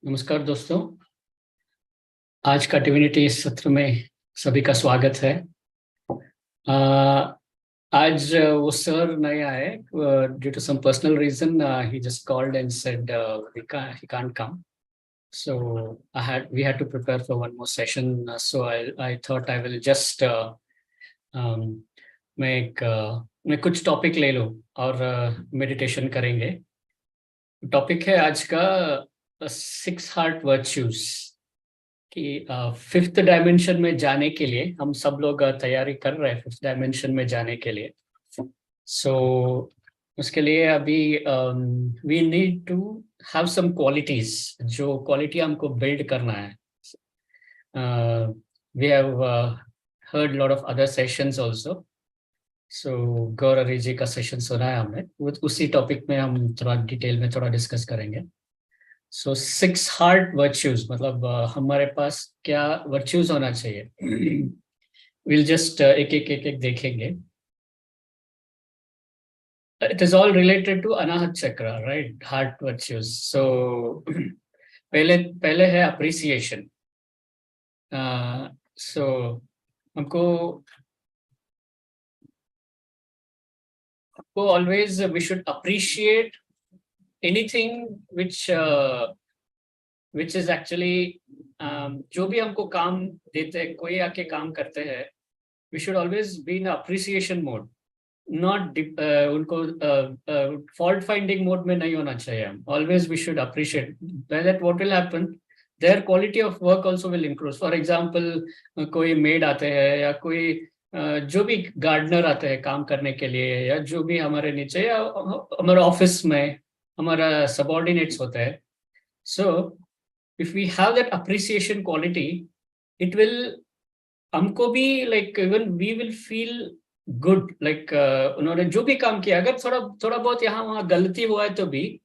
नमस्कार दोस्तों। आज का डिविनिटी सत्र में सभी का स्वागत है। आज वो सर नहीं आए due to some personal reason. He just called and said he can't come. So we had to prepare for one more session. So I thought I will just um, मैं कुछ टॉपिक ले लूं और meditation करेंगे। Topic है आज का 6 heart virtues कि फिफ्थ डायमेंशन में जाने के लिए हम सब लोग तैयारी कर रहे हैं फिफ्थ डायमेंशन में जाने के लिए। सो उसके लिए अभी we need to have some qualities, जो क्वालिटी हमको बिल्ड करना है। We have heard lot of other sessions also. So Gaurav ji का सेशन सुना है हमने, उसी टॉपिक में हम थोड़ा डिटेल में थोड़ा डिस्कस करेंगे। सो 6 हार्ट वर्च्यूज मतलब हमारे पास क्या वर्च्यूज होना चाहिए। विल जस्ट एक देखेंगे। It is all related to Anahata chakra, right? Heart virtues. सो पहले पहले है अप्रिसिएशन। सो हमको always we should appreciate anything which is actually जो भी हमको काम देते हैं, कोई आके काम करते हैं, we should always be in appreciation mode, not उनको fault finding mode में नहीं होना चाहिए। हम always we should appreciate that what will happen, their quality of work also will improve. For example कोई maid आते हैं या कोई जो भी गार्डनर आते हैं काम करने के लिए, या जो भी हमारे नीचे या हमारे ऑफिस में हमारा सबऑर्डिनेट्स होते हैं। So if we have that appreciation quality, it will हमको भी like even we will feel good, like उन्होंने जो भी काम किया, अगर थोड़ा बहुत यहाँ वहाँ गलती हुआ है तो भी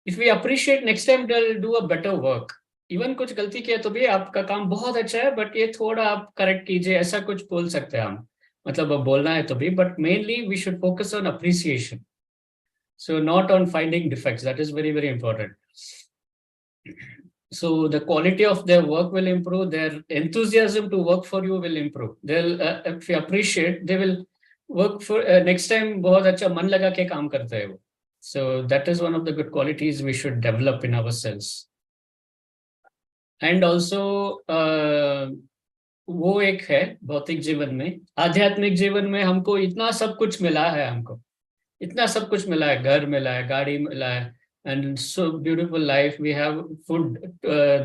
if we appreciate, next time they'll do a better work. even कुछ गलती किया तो भी आपका काम बहुत अच्छा है बट ये थोड़ा आप करेक्ट कीजिए, ऐसा कुछ बोल सकते हैं हम। मतलब बोलना है तो भी, but mainly we should focus on appreciation, so not on finding defects. That is very very important. So the quality of their work will improve, their enthusiasm to work for you will improve. They'll if you appreciate, they will work for next time बहुत अच्छा मन लगा के काम करते हैं वो। So that is one of the good qualities we should develop in ourselves. And also वो एक है भौतिक जीवन में। आध्यात्मिक जीवन में हमको इतना सब कुछ मिला है, हमको इतना सब कुछ मिला है, घर मिला है, गाड़ी मिला है, and so beautiful life we have. Food,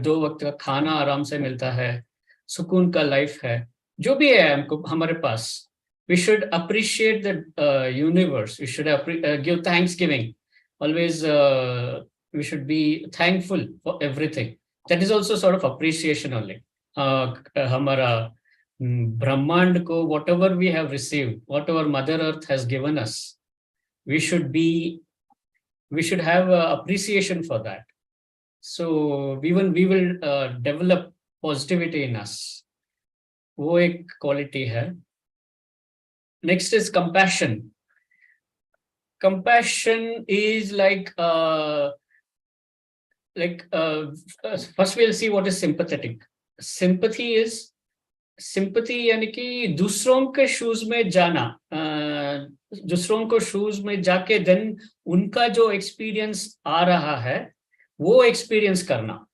2 वक्त का खाना आराम से मिलता है, सुकून का लाइफ है, जो भी है हमको हमारे पास। We should appreciate the universe, we should give thanks giving always. We should be thankful for everything. That is also sort of appreciation only. हमारा ब्रह्मांड को whatever we have received, whatever mother earth has given us, we should have appreciation for that. So we will develop positivity in us. वो एक quality है। Next is compassion. Compassion is like first we'll see what is sympathetic. Sympathy यानी कि दूसरों के shoes में जाना, दूसरों को शूज में जाके देन उनका जो एक्सपीरियंस आ रहा है वो एक्सपीरियंस करना।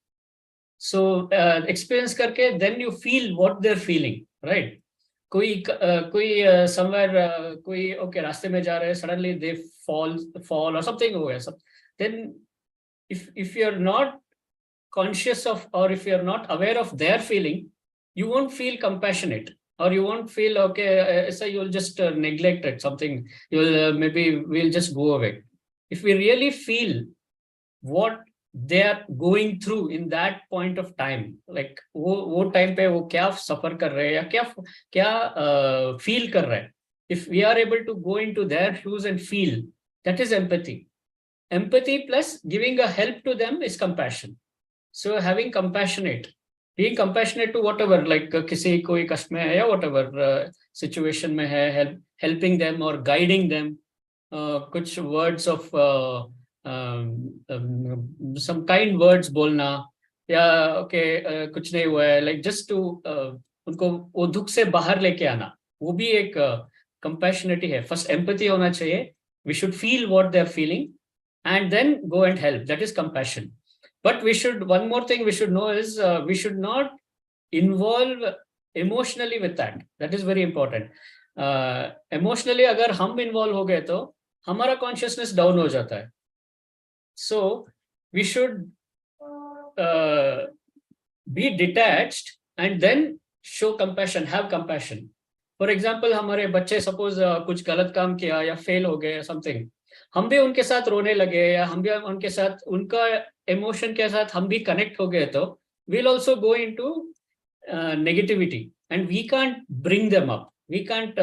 सो एक्सपीरियंस करके then you feel what they are feeling, right? कोई समवेयर कोई ओके रास्ते में जा रहे हैं, सडनली दे फॉल और समथिंग हो गया सब, then if you are not conscious of, or if you are not aware of their feeling, you won't feel compassionate, or you won't feel okay, so you'll just neglect it, something you'll maybe we'll just go away. If we really feel what they are going through in that point of time, like वो time पे वो क्या suffer कर रहे हैं या क्या feel कर रहे हैं, if we are able to go into their shoes and feel, that is empathy. Empathy plus giving a help to them is compassion. So having being compassionate to whatever, like किसी कोई कष्ट में है या whatever situation में है, helping them or guiding them, कुछ words of some kind words बोलना, या ओके कुछ नहीं हुआ है, लाइक जस्ट टू उनको वो दुख से बाहर लेके आना, वो भी एक कंपैशनेटी है. फर्स्ट एम्पैथी होना चाहिए. We should feel what they are feeling and then go and help. That is compassion. But we should, one more thing we should know is we should not involve emotionally with that. That is very important. Emotionally अगर हम involve हो गए तो हमारा consciousness down हो जाता है. So we should be detached and then show compassion, have compassion. For example, हमारे बच्चे suppose कुछ गलत काम किया या fail हो गए something, हम भी उनके साथ रोने लगे या हम भी उनके साथ उनका emotion के साथ हम भी connect हो गए तो we'll also go into negativity and we can't bring them up. We can't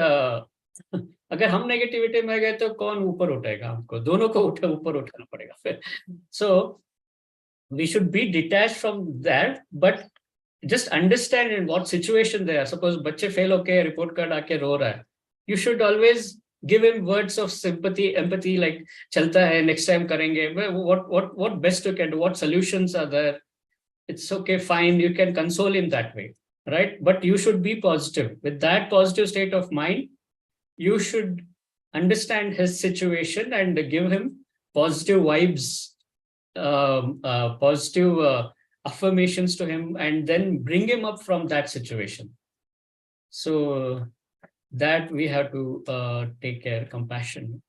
अगर हम नेगेटिविटी में गए तो कौन ऊपर उठेगा, हमको दोनों को ऊपर उठाना पड़ेगा फिर. So we should be detached from that, but just understand in what situation they are. Suppose बच्चे fail होके report card आके रो रहा है, you should always give him words of sympathy, empathy, like चलता है, next time करेंगे, what best you can do, what solutions are there. It's okay, fine, you can console him that way, right? But you should be positive. With that positive state of mind, you should understand his situation and give him positive vibes, positive affirmations to him, and then bring him up from that situation. So that we have to take care, compassion.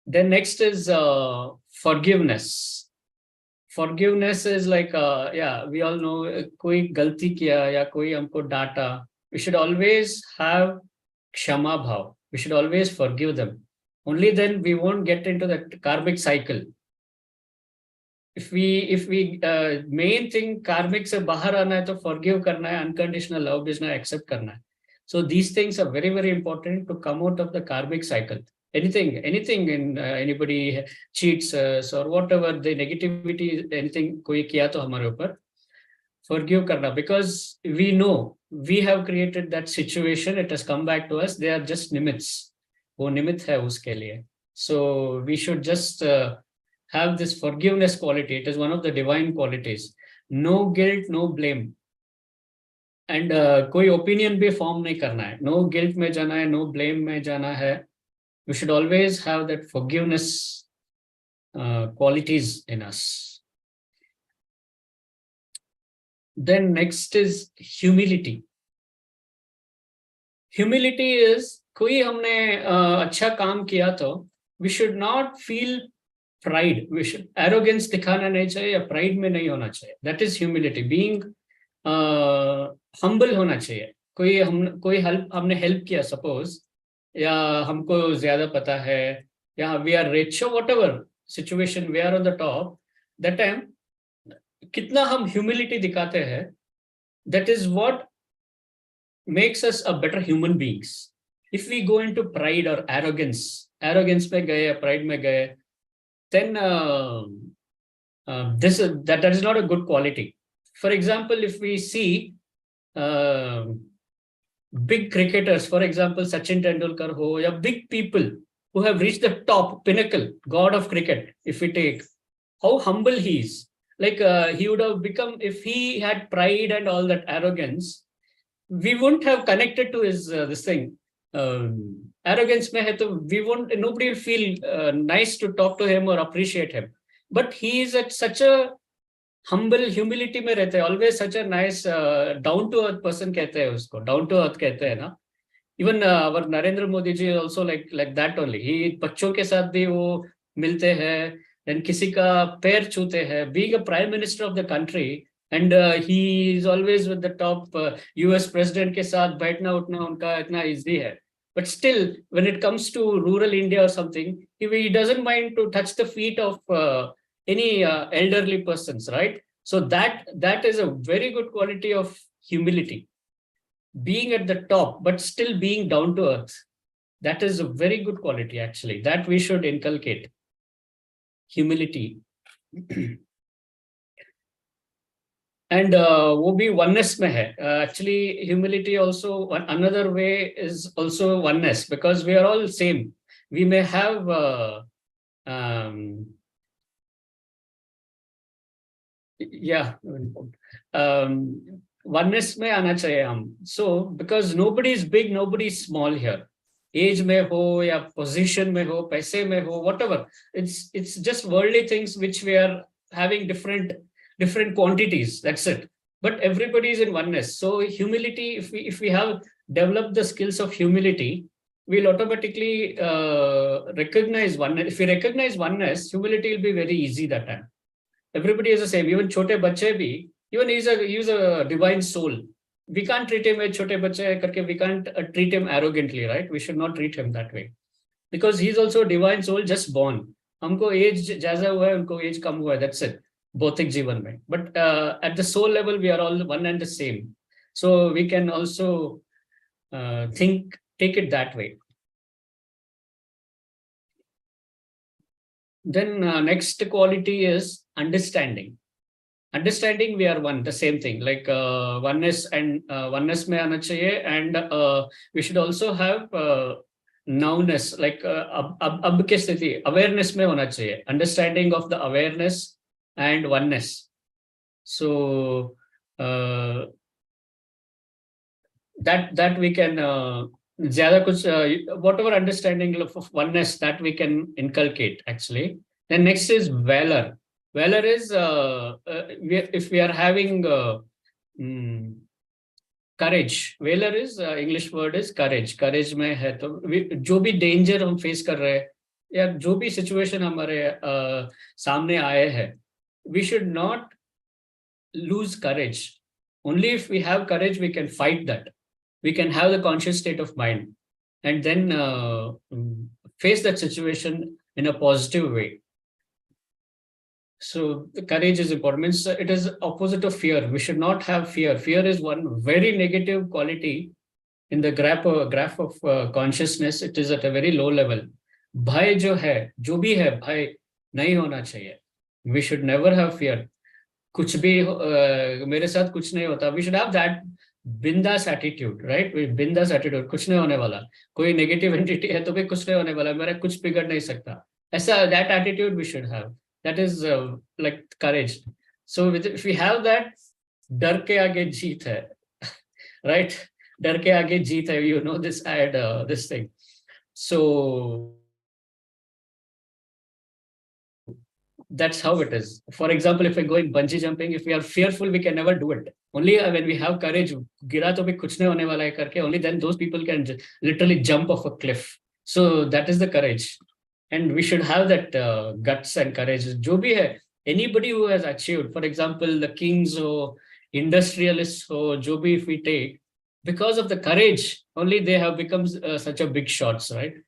Then next is forgiveness. Forgiveness is like, yeah, we all know, कोई गलती किया या कोई हमको डांटा, we should always have kshama bhav. We should always forgive them. Only then we won't get into the karmic cycle. If we main thing karmic से बाहर आना है तो forgive करना है, unconditional love is not accept करना है. So these things are very, very important to come out of the karmic cycle. Anything in anybody cheats us or whatever, the negativity, anything कोई किया तो हमारे ऊपर, forgive करना, because we know we have created that situation, it has come back to us, they are just nimitz, वो निमित्त है उसके लिए. So we should just have this forgiveness quality. It is one of the divine qualities. No guilt, no blame. And कोई opinion भी form नहीं करना है. No guilt में जाना है, no blame में जाना है. We should always have that forgiveness qualities in us. Then next is humility. Humility is कोई हमने अच्छा काम किया तो we should not feel pride. We should arrogance दिखाना नहीं चाहिए या pride में नहीं होना चाहिए. That is humility. Being humble होना चाहिए. कोई हमने help किया suppose, या हमको ज्यादा पता है, या we are rich or whatever situation, we are on the top, that time कितना हम humility दिखाते हैं, that is what makes us a better human beings. If we go into pride or arrogance में गए, pride में गए, then that is not a good quality. For example, if we see big cricketers, for example, Sachin Tendulkar ho, ya big people who have reached the top pinnacle, god of cricket, if we take, how humble he is. Like he would have become, if he had pride and all that arrogance, we wouldn't have connected to his this thing. Arrogance mein hai to we won't, nobody will feel nice to talk to him or appreciate him. But he is at such a humble, humility में रहते हैं, always such a nice down to earth person कहते हैं उसको, down to earth कहते हैं ना. Even our Narendra Modi ji is also like that only. He बच्चों के साथ भी वो मिलते हैं, and किसी का पैर छूते हैं. Being a prime minister of the country, and he is always with the top US president के साथ बैठना उठना उनका इतना easy है. But still, when it comes to rural India or something, he doesn't mind to touch the feet of any elderly persons, right? So that is a very good quality of humility. Being at the top, but still being down to earth. That is a very good quality, actually, that we should inculcate. Humility. And वो भी oneness में है. Actually, humility also, another way is also oneness, because we are all same. We may have, Yeah, oneness में आना चाहिए हम. So because nobody is big, nobody is small here. Age में हो या position में हो, पैसे में हो, whatever. It's just worldly things which we are having different quantities. That's it. But everybody is in oneness. So humility, if we have developed the skills of humility, we'll automatically recognize oneness. If we recognize oneness, humility will be very easy that time. Everybody is the same. Even छोटे बच्चे भी, even he's a divine soul. We can't treat him as छोटे बच्चे करके. We can't treat him arrogantly, right? We should not treat him that way, because he's also a divine soul, just born. हमको as ज्यादा हुआ है, उनको as कम हुआ है. That's it. भौतिक जीवन में. But at the soul level, we are all one and the same. So we can also take it that way. Then next quality is understanding. Understanding we are one, the same thing, like oneness and oneness में आना चाहिए, and we should also have nowness, like अब की स्थिति awareness में होना चाहिए. Understanding of the awareness and oneness. So that we can ज़्यादा कुछ whatever understanding of oneness that we can inculcate actually. Then next is valor. Valor is if we are having courage. Valor is English word is courage. Courage में है तो जो भी danger हम face कर रहे हैं या जो भी situation हमारे सामने आए हैं, we should not lose courage. Only if we have courage, we can fight that. We can have the conscious state of mind and then face that situation in a positive way. So the courage is important. It is opposite of fear. We should not have fear. Fear is one very negative quality in the graph of consciousness. It is at a very low level. भय जो भी है, भय नहीं होना चाहिए. We should never have fear. कुछ भी मेरे साथ कुछ नहीं होता. We should have that बिंदास एटीट्यूड, राइट? बिंदास एटीट्यूड, कुछ नहीं होने वाला. कोई नेगेटिव एंटिटी है तो भी कुछ नहीं होने वाला, मेरा कुछ बिगड़ नहीं सकता. ऐसा that attitude we should have. That is like courage. So if we have that, डर के आगे जीत है, राइट? डर के आगे जीत है. You know this add this thing. So that's how it is. For example, if we're going bungee jumping, if we are fearful, we can never do it. Only when we have courage, gira to bhi kuch nahi hone wala hai karke, only then those people can literally jump off a cliff. So that is the courage, and we should have that guts and courage. Jo bhi hai, anybody who has achieved, for example, the kings or industrialists or jo bhi, if we take, because of the courage, only they have become such a big shots, right?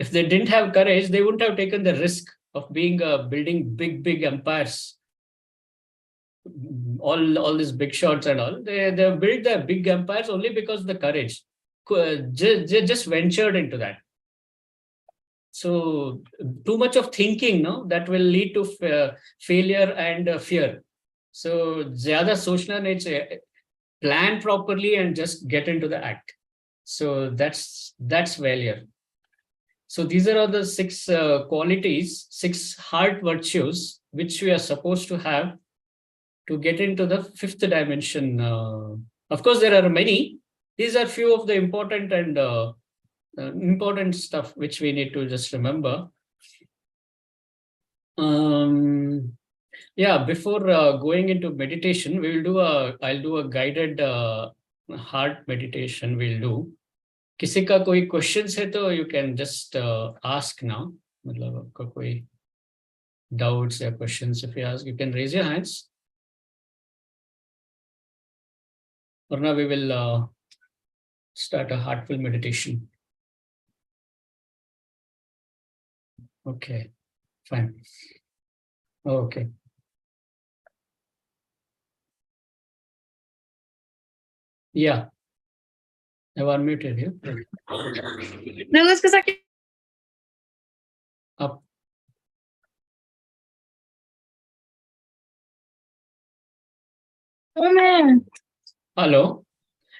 If they didn't have courage, they wouldn't have taken the risk of being building big empires, all these big shots and all. They built their big empires only because of the courage. They just ventured into that. So too much of thinking, no, that will lead to failure and fear. So zyada sochna nahi chahiye. Plan properly and just get into the act. So that's failure. So these are all the 6 qualities, 6 heart virtues, which we are supposed to have to get into the 5th dimension. Of course, there are many. These are few of the important and important stuff which we need to just remember. Yeah, before going into meditation, I'll do a guided heart meditation. We'll do. किसी का कोई questions है तो you can just ask now. मतलब आपका कोई doubts या questions, if you ask you can raise your hands, वरना we will start a heartful meditation. Okay, fine. Okay, yeah I've unmuted you. No, es que saqué. Up. Oh man. Hello.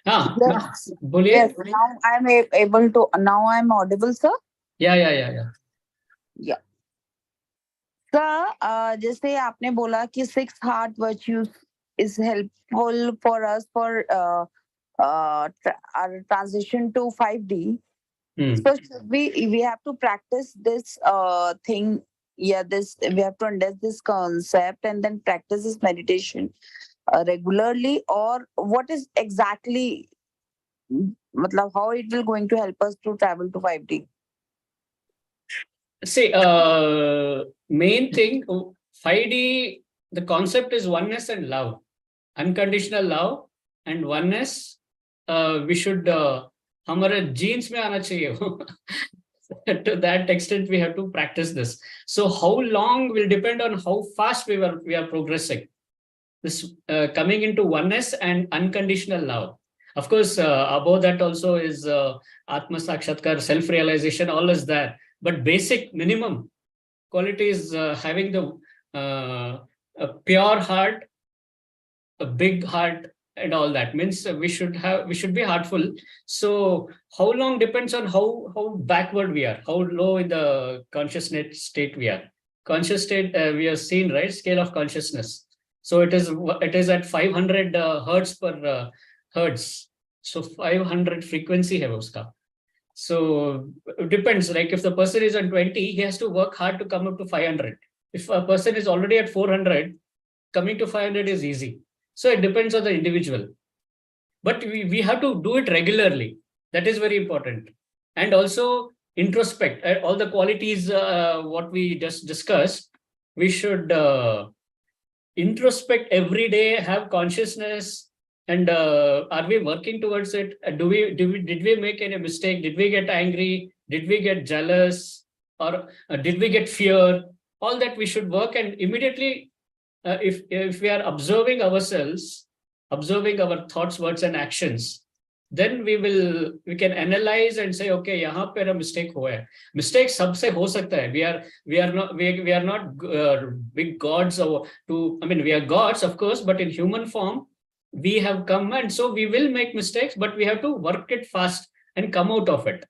Yes. बोलिए. Yes. Now I'm able to. Now I'm audible, sir. Yeah. Yeah. का जैसे आपने बोला कि 6 heart virtues is helpful for us for our transition to 5D. So should we have to practice this thing? Yeah, this we have to understand this concept and then practice this meditation regularly, or what is exactly, matlab, how it will going to help us to travel to 5D? See, main thing, 5D, the concept is oneness and love, unconditional love and oneness. We should, हमारे genes में आना चाहिए. To that extent, we have to practice this. So how long will depend on how fast we are progressing. This coming into oneness and unconditional love. Of course, above that also is Atma Sakshatkar, self-realization, all is there. But basic minimum quality is having the a pure heart, a big heart, and all that. Means we should be heartful. So how long depends on how backward we are, how low in the consciousness state we are. Conscious state we have seen, right? Scale of consciousness. So it is at 500 hertz per hertz. So 500 frequency hai uska. So it depends. Like if the person is on 20, he has to work hard to come up to 500. If a person is already at 400, coming to 500 is easy. So it depends on the individual. But we have to do it regularly. That is very important. And also introspect. All the qualities what we just discussed, we should introspect every day, have consciousness, and are we working towards it? Did we make any mistake? Did we get angry? Did we get jealous? Or did we get fear? All that we should work, and immediately if we are observing ourselves, observing our thoughts, words, and actions, then we can analyze and say, okay, यहाँ पे ना mistake हुआ है. Mistake सबसे हो सकता है. We are not big gods, or we are gods, of course, but in human form we have come, and so we will make mistakes, but we have to work it fast and come out of it.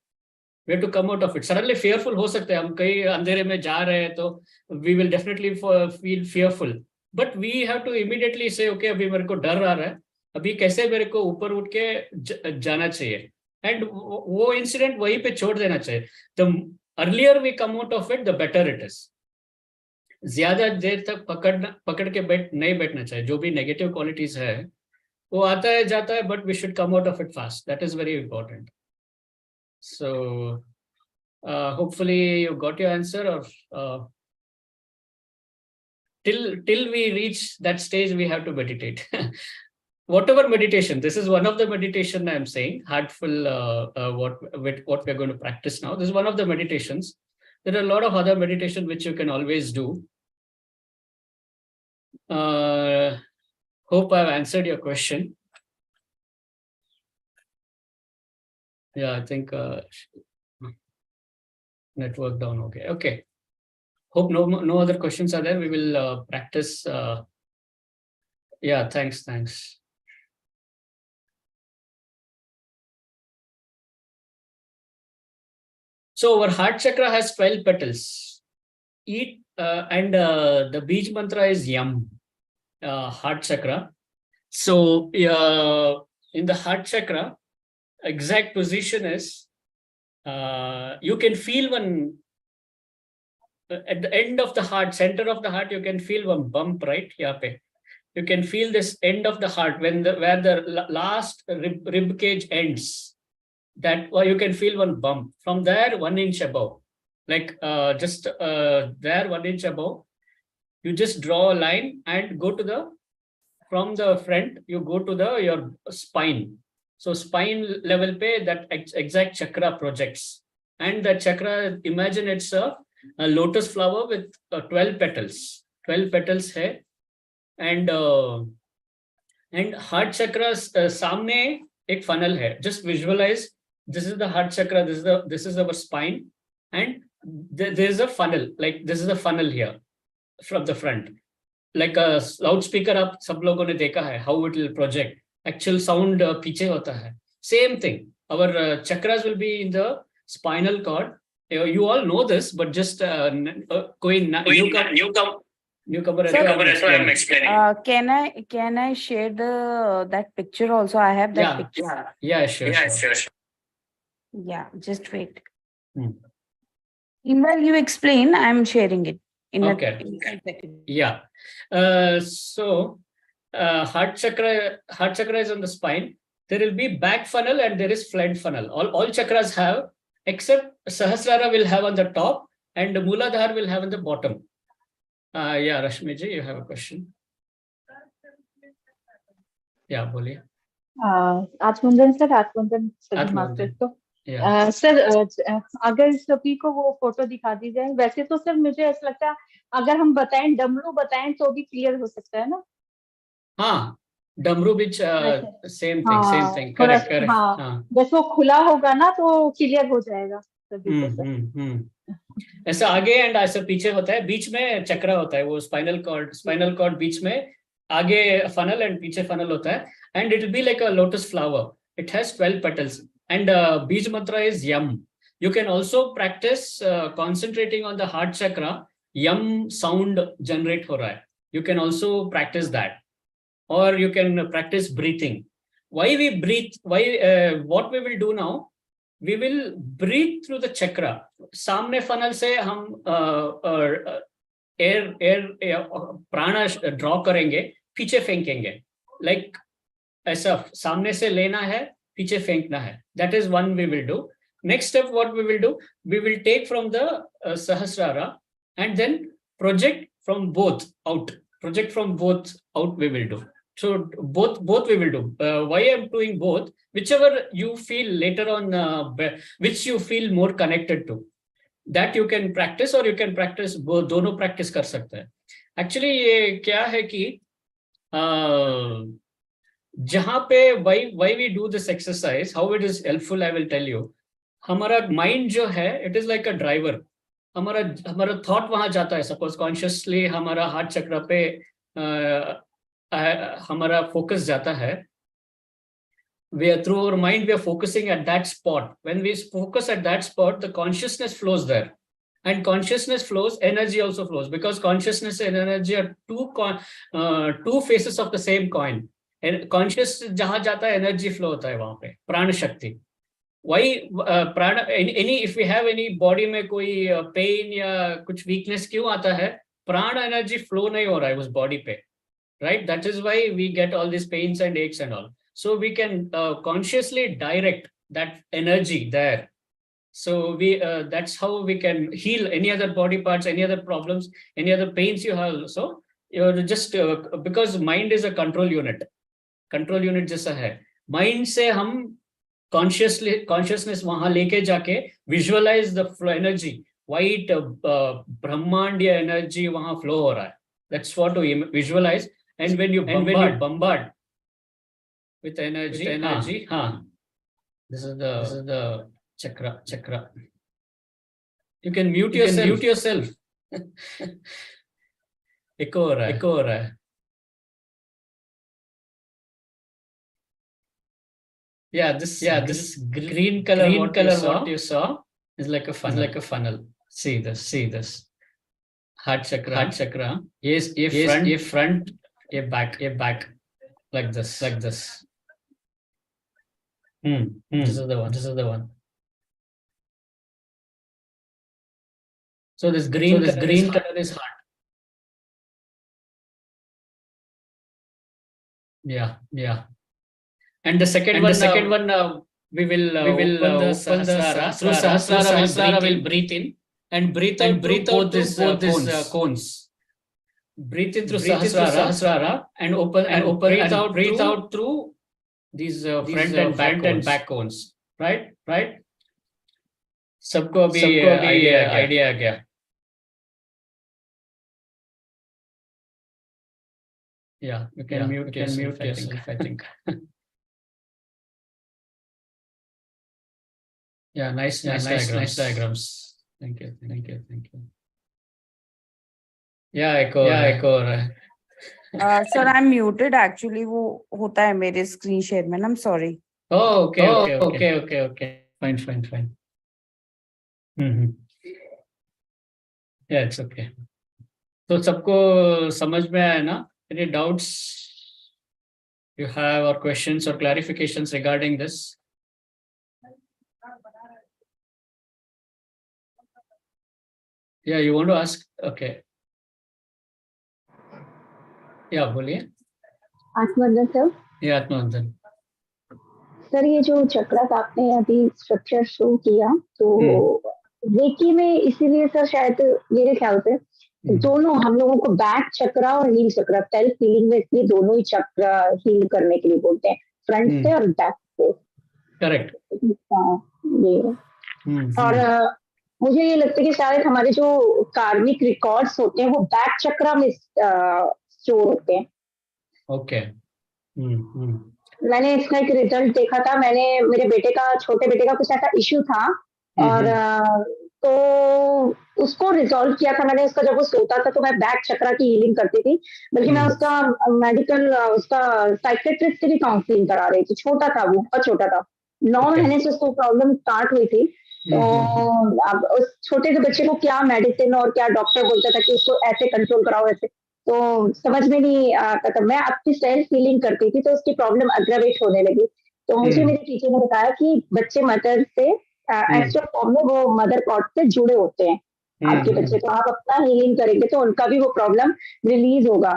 We have to come out of it. Suddenly fearful हो सकते हैं. हम कहीं अंधेरे में जा रहे हैं तो we will definitely feel fearful. But we have to immediately say, okay, अभी मेरे को डर आ रहा है, अभी कैसे मेरे को ऊपर उठ के जाना चाहिए, and वो इंसिडेंट वहीं पे छोड़ देना चाहिए. The earlier we come out of it, the better it is. ज्यादा देर तक पकड़ के नहीं बैठना चाहिए. जो भी नेगेटिव क्वालिटीज है वो आता है जाता है, but we should come out of it fast. That is very important. So hopefully you got your answer, or till we reach that stage, we have to meditate. Whatever meditation, this is one of the meditation I'm saying, heartful, what we're going to practice now. This is one of the meditations. There are a lot of other meditation which you can always do. Hope I've answered your question. Yeah, I think network down. Okay. Hope no other questions are there. We will practice. Yeah, thanks. So our heart chakra has 12 petals. And the Bij mantra is Yam, heart chakra. So in the heart chakra, exact position is, you can feel one, at the end of the heart, center of the heart, you can feel one bump, right? You can feel this end of the heart where the last rib cage ends. That you can feel one bump. From there, 1 inch above, like just there 1 inch above, you just draw a line and go to from the front, you go to your spine. So spine level pe that exact chakra projects, and that chakra, imagine it's a lotus flower with 12 petals. 12 petals hai, and heart chakras सामने एक funnel hai. Just visualize, this is the heart chakra, this is our spine, and there is a funnel, like this is a funnel here from the front, like a loudspeaker. आप सब लोगों ने देखा है how it will project. Actual sound पीछे होता है. Same thing. Our chakras will be in the spinal cord, you all know this, but just koi newcomer, Sir, I'm explaining. can I share that picture also? I have that picture. Yeah, sure. Yeah, just wait. Hmm. Meanwhile, you explain. I'm sharing it in Okay. in a second. Yeah. So heart chakra is on the spine. There will be back funnel and there is front funnel. All chakras have, except Sahasrara will have on the top and Mooladhara will have on the bottom. Yeah, Rashmi ji, you have a question. Yeah, boliye. आत्मवंदन sir, आत्मवंदन सभी master को। Sir अगर सभी को वो photo दिखा दी जाए, वैसे तो सर मुझे ऐसा लगता है अगर हम बताएं, डमरू बताएं तो भी क्लियर हो सकता है ना? हाँ, डमरू बीच सेम थिंग, करेक्ट। हाँ, बस वो खुला होगा ना तो क्लियर हो जाएगा सभी को सर। ऐसा आगे एंड ऐसा पीछे होता है, बीच में चक्र होता है, वो स्पाइनल कॉर्ड बीच में आगे फनल एंड पीछे फनल होता है, and it will be like a lotus flower. It has 12 petals and बीज मंत्र is yum. You can also practice concentrating on the heart chakra. Yum sound generate हो रहा है. You can also practice that, or you can practice breathing. Why we breathe? What we will do now? We will breathe through the chakra. सामने funnel से हम air प्राण draw करेंगे, पीछे फेंकेंगे, लाइक ऐसा सामने से लेना है, पीछे फेंकना है. That is one we will do. Next step, what we will do, we will take from the Sahasrara and then project from both out. We will do. So both we will do. Why I'm doing both? Whichever you feel later on, which you feel more connected to, that you can practice, or you can practice both. दोनों practice कर सकते हैं. Actually ये क्या है कि जहाँ पे why we do this exercise, how it is helpful, I will tell you. हमारा mind जो है, it is like a driver. हमारा thought वहां जाता है. Suppose consciously हमारा हार्ट चक्र पे हमारा focus जाता है. Through our mind, we are focusing at that spot. When we focus at that spot, the consciousness flows there. And consciousness flows, energy also flows, because consciousness and energy are two faces of the same coin. And conscious जहां जाता है, energy flow होता है वहां पे, प्राण शक्ति. Why प्राण, if we have any body में कोई pain या कुछ weakness क्यों आता है? प्राण energy flow नहीं हो रहा है उस body पे, right? That is why we get all these pains and aches and all. So we can consciously direct that energy there. So that's how we can heal any other body parts, any other problems, any other pains you have. So you're just because mind is a control unit जैसा है. Mind से हम consciousness वहां लेके जाके visualize the flow energy, white ब्रह्मांडीय energy वहां flow हो रहा है. That's what we visualize. And when you bombard with energy, this is the chakra. You can mute yourself. Echo हो रहा है. Yeah, this green color what you saw is like a funnel. See this. Heart chakra. Yes, front, back. Like this. This is the one. So this green color is heart. Yeah. And the second one, we will open the Sahasrara. Through Sahasrara, we'll breathe in and breathe out both these cones. Breathe in through Sahasrara and open and breathe out through these front and back cones. Right? सबको अभी idea आ गया. Yeah, you can mute yourself, I think. Yeah, nice diagrams. Thank you. Yeah, echo रहा है. Sir, I'm muted actually. वो होता है मेरे screen share में. I'm sorry. Oh, okay. Fine. It's okay. तो सबको समझ में आया ना? Any doubts you have or questions or clarifications regarding this? Yeah, you want to ask? Okay. Yeah, बोलिए। आत्मवंदन सर। ये आत्मवंदन सर, ये जो चक्र का आपने अभी स्ट्रक्चर शो किया, तो रेकी में इसीलिए सर शायद मेरे ख्याल से दोनों हम लोगों को बैक चक्र और हील चक्र, सेल्फ हीलिंग में इसलिए दोनों ही चक्र हील करने के लिए बोलते हैं, फ्रंट से और बैक से। करेक्ट। और मुझे ये लगता है कि शायद हमारे जो कार्मिक रिकॉर्ड्स होते हैं वो बैक चक्र में स्टोर होते हैं। ओके। मैंने इसका एक रिजल्ट देखा था, मैंने मेरे बेटे का, छोटे बेटे का कुछ ऐसा इश्यू था, और तो उसको रिजॉल्व किया था मैंने। उसका जब वो सोता था तो मैं बैक चक्र की हीलिंग करती थी, बल्कि मैं उसका मेडिकल, उसका साइकेट्रिस्ट की भी काउंसलिंग करा रही थी। छोटा था वो, बहुत छोटा था, 9 महीने से उसको प्रॉब्लम स्टार्ट हुई थी। तो अब उस छोटे से बच्चे को क्या मेडिसिन और क्या डॉक्टर बोलता था कि उसको ऐसे कंट्रोल कराओ, ऐसे, तो समझ में नहीं आता था। मैं अपनी सेल्फ हीलिंग करती थी तो उसकी प्रॉब्लम अग्रवेट होने लगी। तो मुझे मेरे टीचर ने बताया कि बच्चे मदर से एक्स्ट्रा फॉर्म में वो मदर पॉट से जुड़े होते हैं आपके बच्चे, तो आप अपना हीलिंग करेंगे तो उनका भी वो प्रॉब्लम रिलीज होगा।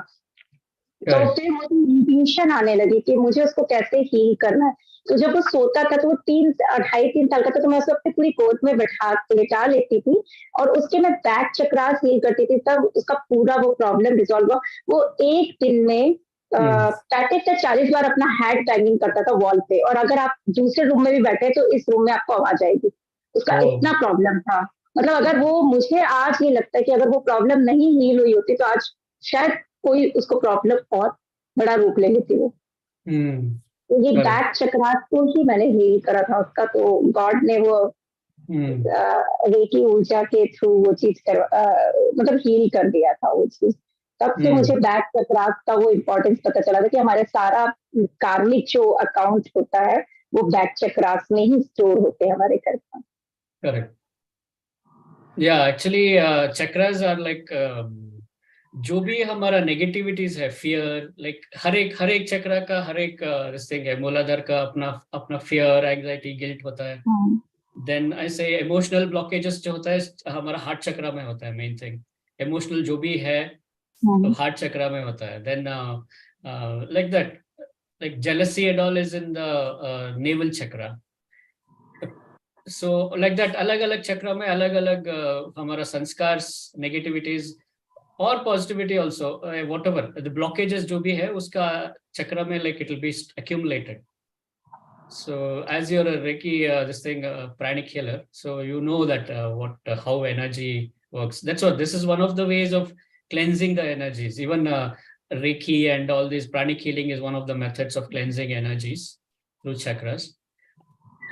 तो फिर मुझे इंट्यूशन आने लगी कि मुझे उसको कैसे हील करना है। तो जब वो सोता था तो वो 2.5-3 साल का था, तो मैं उसको अपनी पूरी गोद में लेटा लेती थी और उसके मैं बैक चक्रास हील करती थी, तब उसका पूरा वो प्रॉब्लम रिजॉल्व हुआ। वो एक दिन में 35 से 40 बार अपना हेड बैंगिंग करता था वॉल पे, और अगर आप दूसरे रूम में भी बैठे तो इस रूम में आपको आवाज आएगी। उसका इतना प्रॉब्लम था। मतलब अगर वो, मुझे आज ये लगता है कि अगर वो प्रॉब्लम नहीं हील हुई होती तो आज शायद कोई उसको प्रॉब्लम और बड़ा रूप ले लेती वो। तो ये बैक चक्रास को ही मैंने हील करा था उसका, तो गॉड ने वो रेकी ऊर्जा के थ्रू वो चीज मतलब हील कर दिया था वो चीज। तब से मुझे बैक चक्रास का वो इम्पोर्टेंस पता चला था कि हमारे सारा कार्मिक जो अकाउंट होता है वो बैक चक्रास में ही स्टोर होते हैं हमारे घर का। करेक्ट। या एक्चुअली चक्रास आर लाइक जो भी हमारा नेगेटिविटीज है, फियर, लाइक हर एक चक्र का हर एक थिंग है। मूलाधार का अपना फियर, एंजाइटी, गिल्ट होता है। देन ऐसे इमोशनल ब्लॉकेजेस जो होता है हमारा हार्ट चक्र में होता है। मेन थिंग इमोशनल जो भी है तो हार्ट चक्र में होता है। Then like that, like jealousy and all is in the navel chakra. So like that अलग अलग चक्र में अलग अलग हमारा संस्कार, negativities और positivity also, whatever the blockages जो भी है उसका चक्र में like it will be accumulated. So as you're a Reiki this thing pranic healer, so you know that how energy works. That's what, this is one of the ways of cleansing the energies. Even Reiki and all this pranic healing is one of the methods of cleansing energies through chakras,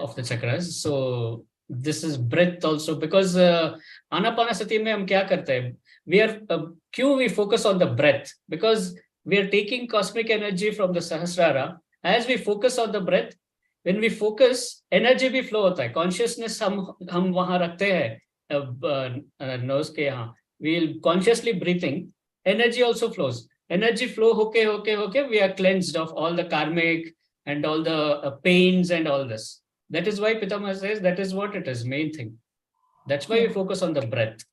of the chakras. So this is breath also, because Anapanasati में हम क्या करते हैं, we are क्यों we focus on the breath, because we are taking cosmic energy from the Sahasrara. As we focus on the breath, when we focus, energy भी flow होता है, consciousness हम वहाँ रखते हैं nose के यहाँ, we'll consciously breathing, energy also flows. Energy flow होके we are cleansed of all the karmic and all the pains and all this. That is why Pitama says that is what it is, main thing. That's why we focus on the breath.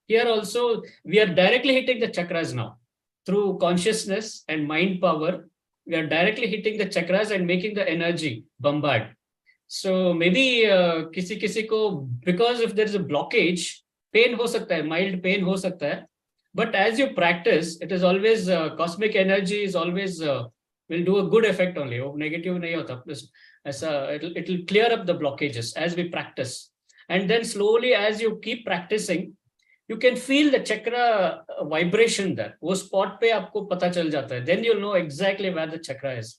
Here also we are directly hitting the chakras now through consciousness and mind power. We are directly hitting the chakras and making the energy bombard. So maybe किसी को, because if there is a blockage, pain हो सकता है, mild pain हो सकता है. But as you practice, it is always cosmic energy is always will do a good effect only. वो negative नहीं होता. It will clear up the blockages as we practice. And then slowly as you keep practicing, you can feel the chakra vibration there. वो spot पे आपको पता चल जाता है. Then you'll know exactly where the chakra is.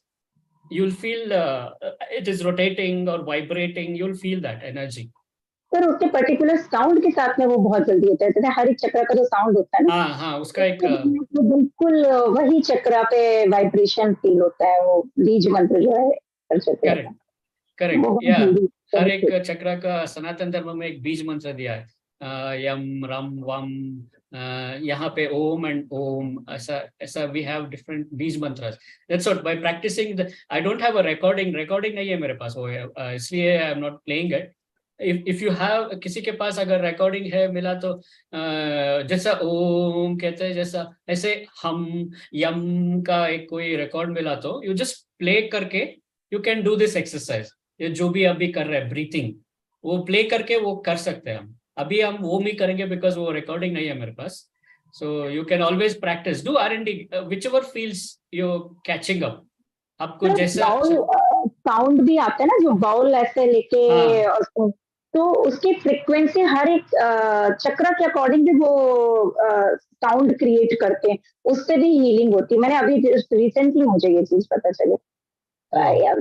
You'll feel it is rotating or vibrating. You'll feel that energy. पर उसके particular sound के साथ में वो बहुत जल्दी होता है। जैसे हर एक चक्र का जो साउंड होता है ना, हाँ उसका एक बिल्कुल वही चक्र पे वाइब्रेशन फील होता है। वो बीज मंत्र जो है, करेक्ट या हर एक चक्र का सनातन धर्म में एक बीज मंत्र दिया है। yam, ram, vam, यहाँ पे om and om, ऐसा we have different these mantras. That's what, by practicing I don't have a recording नहीं है मेरे पास, वो है इसलिए I am not playing it. If you have, किसी के पास अगर recording है मिला तो जैसा ओम कहते हैं, जैसा ऐसे हम यम का एक कोई record मिला तो you just play करके you can do this exercise. ये जो भी अभी कर रहे हैं breathing, वो प्ले करके वो कर सकते हैं हम. अभी हम वो नहीं करेंगे बिकॉज वो रिकॉर्डिंग नहीं है मेरे पास. So you can always practise, do R&D whichever feels you catching up. आपको जैसा साउंड भी आता है ना, जो बाउल ऐसे लेके तो उसकी फ्रीक्वेंसी हर एक चक्र के अकॉर्डिंग भी वो साउंड क्रिएट करते हैं, उससे भी हीलिंग होती है. मैंने अभी रिसेंटली मुझे ये चीज पता चली,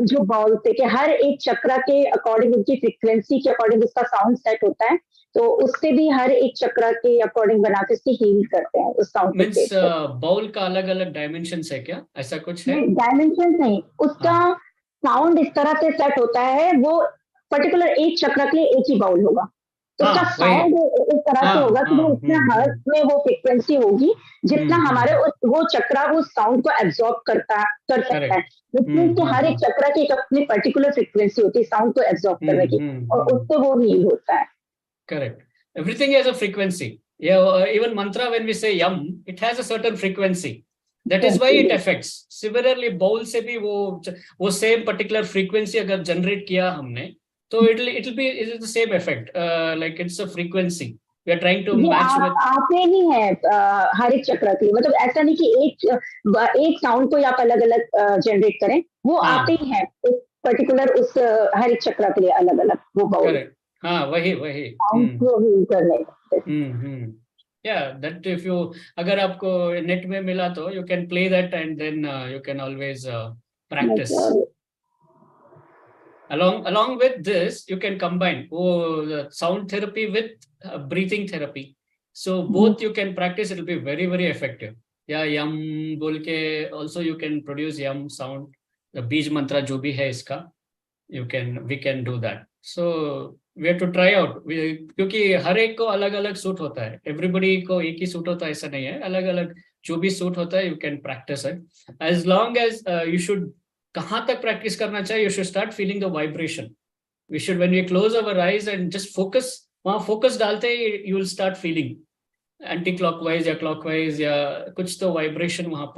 जो बाउल थे कि हर एक चक्र के अकॉर्डिंग उनकी फ्रीक्वेंसी के अकॉर्डिंग उसका साउंड सेट होता है, तो उससे भी हर एक चक्र के अकॉर्डिंग बनाते उसकी हील करते हैं उस साउंड. मींस बाउल का अलग अलग डायमेंशंस है क्या, ऐसा कुछ है? डायमेंशन नहीं, उसका साउंड इस तरह से सेट होता है, वो पर्टिकुलर एक चक्र के लिए एक ही बाउल होगा, तो उसका साउंड इस तरह से होगा कि वो इतना हर्ट्ज में वो फ्रीक्वेंसी होगी जितना हमारे वो चक्र वो साउंड को एब्जॉर्ब कर सकता है. कि हर एक चक्र की एक अपनी पर्टिकुलर फ्रीक्वेंसी होती है साउंड को एब्जॉर्ब करने की, और उससे वो हील होता है. Correct. Everything has a frequency. Yeah, even mantra, when we say yam, it has a certain frequency. That is why it affects. Similarly, bowl से भी वो same particular frequency अगर generate किया हमने, तो it'll be the same effect. Like it's a frequency. We are trying to match with. आते ही है हर एक चक्र के लिए, मतलब ऐसा नहीं कि एक साउंड को आप अलग अलग जनरेट करें, वो आते ही है एक पर्टिकुलर उस हर एक चक्र के लिए अलग अलग वो बाउल. हाँ, वही yeah, that if you अगर आपको नेट में मिला तो you can play that and then you can always practice. Along with this you can combine the sound therapy with breathing therapy, so both you can practice, it will be very very effective. Yeah, yam बोल के also you can produce yam sound, the बीज मंत्र जो भी है इसका, we can do that. So we have to try out, क्योंकि हर एक को अलग अलग सूट होता है, एवरीबडी को एक ही सूट होता है ऐसा नहीं है, अलग अलग जो भी सूट होता है you can practice it. As long as you should, कहाँ तक प्रैक्टिस करना चाहिए, you should start feeling the vibration. We should, when we close our eyes and just focus, वहाँ फोकस डालते ही you will start feeling anti clockwise या clockwise या कुछ तो vibration वहाँ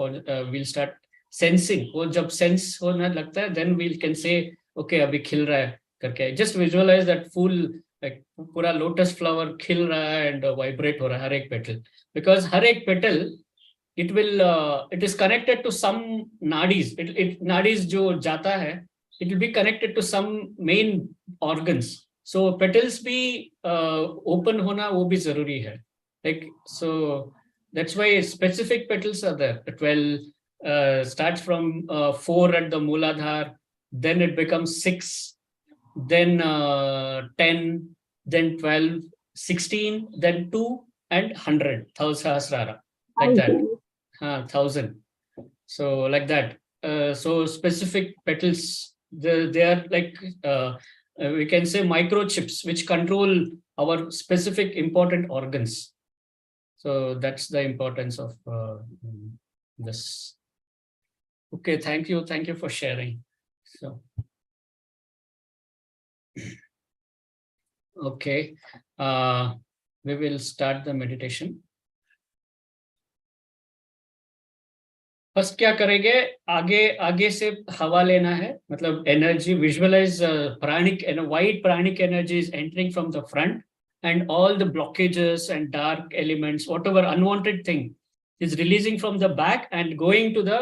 we'll start sensing. वो जब sense होने लगता है then we can say okay अभी खिल रहा है करके. Just visualize that full, like पूरा lotus flower खिल रहा है and vibrate हो रहा है हर एक petal, because हर एक petal it is connected to some nadis. Nadis जो जाता है, it will be connected to some main organs. So petals भी open होना वो भी जरूरी है. Like, so that's why specific petals are there. 12 starts from 4 at the Mooladhar, then it becomes 6, then 10, then 12, 16, then 2 and 100. Sahasrara, like that. 1000. So like that. So specific petals, they are like we can say microchips which control our specific important organs. So that's the importance of this. Okay, thank you for sharing. So okay, we will start the meditation. First क्या करेंगे, आगे से हवा लेना है, मतलब energy visualise, pranic white pranic energy is entering from the front and all the blockages and dark elements, whatever unwanted thing is releasing from the back and going to the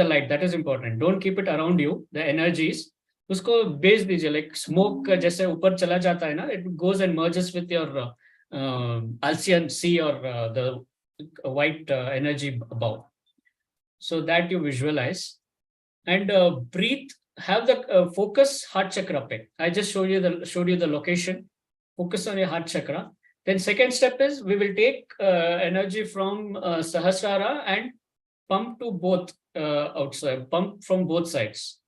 light, that is important. Don't keep it around you, the energies, usko भेज दीजिए, like smoke जैसे ऊपर चला जाता है ना, it goes and merges with your Alcyon Sea or the white energy above. So that you visualize and breathe. Have the focus heart chakra pe. I just showed you the location. Focus on your heart chakra. Then second step is we will take energy from Sahasrara and pump to both outside. Pump from both sides.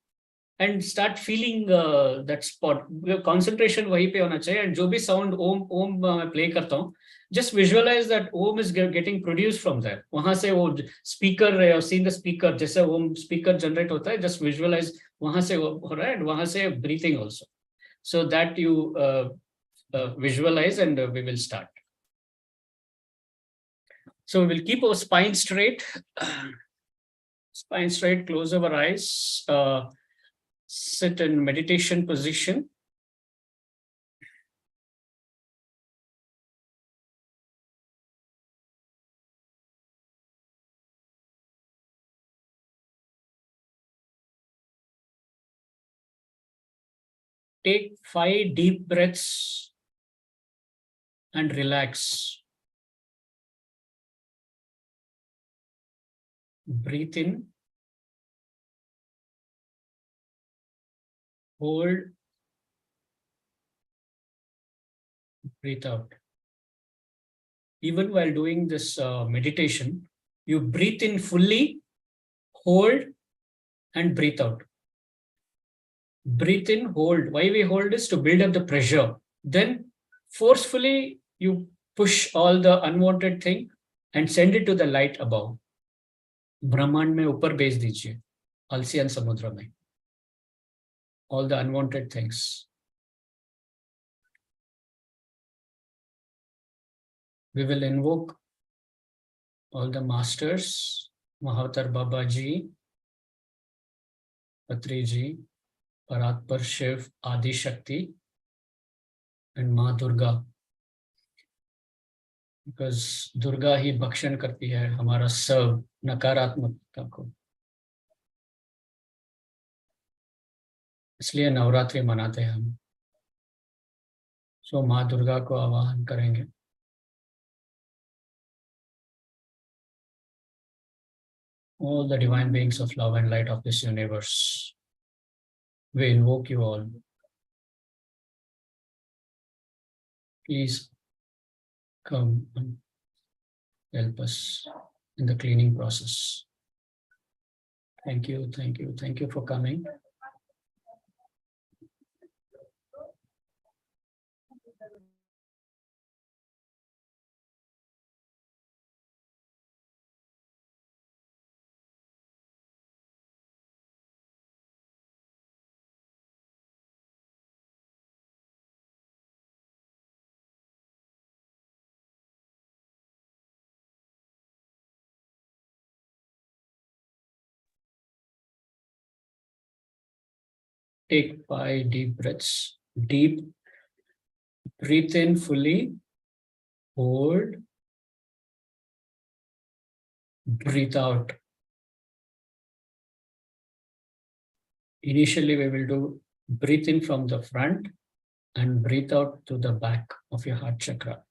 and start feeling that spot. Concentration वहीं पे होना चाहिए, and जो भी sound om मैं play करता हूँ, just visualize that om is getting produced from there. वहाँ से वो speaker or seeing the speaker, जैसे om speaker generate होता है, just visualize वहाँ से वो हो रहा है, and वहाँ से breathing also. So that you visualize, and we will start. So we will keep our spine straight. Spine straight, close our eyes. Sit in meditation position. Take 5 deep breaths and relax. Breathe in, hold, breathe out. Even while doing this meditation, you breathe in fully, hold, and breathe out. Breathe in, hold. Why we hold is to build up the pressure. Then forcefully you push all the unwanted thing and send it to the light above. ब्रह्मांड में ऊपर भेज दीजिए, अलसियन समुद्र में, all the unwanted things. We will invoke all the masters, Mahavattar Baba Ji, Patri Ji, Paratpar Shiv, Adi Shakti, and Ma Durga. Because Durga ही भक्षण करती है हमारा सब नकारात्मकता को, इसलिए नवरात्रि मनाते हैं हम. सो माँ दुर्गा को आवाहन करेंगे. All the divine beings of love and light of this universe, we invoke you all. Please come and help us in the cleaning process. Thank you, thank you, thank you for coming. Take 5 deep breaths. Deep. Breathe in fully. Hold. Breathe out. Initially, we will do breathe in from the front and breathe out to the back of your heart chakra.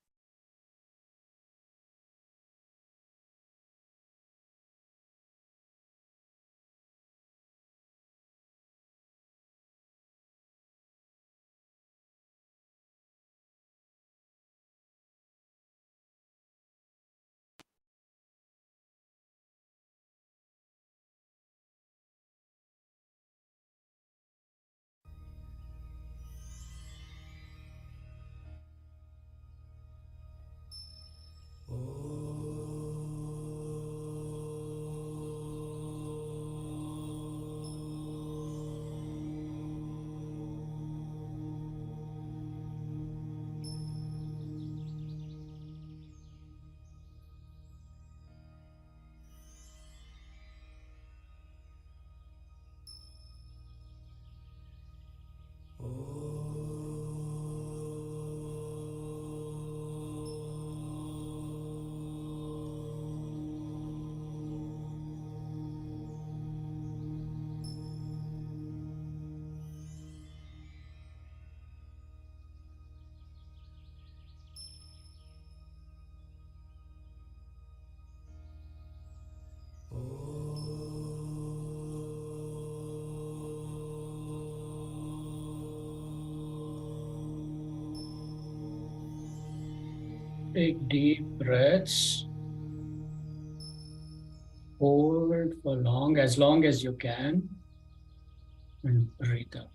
Take deep breaths. Hold for long as you can. and breathe out.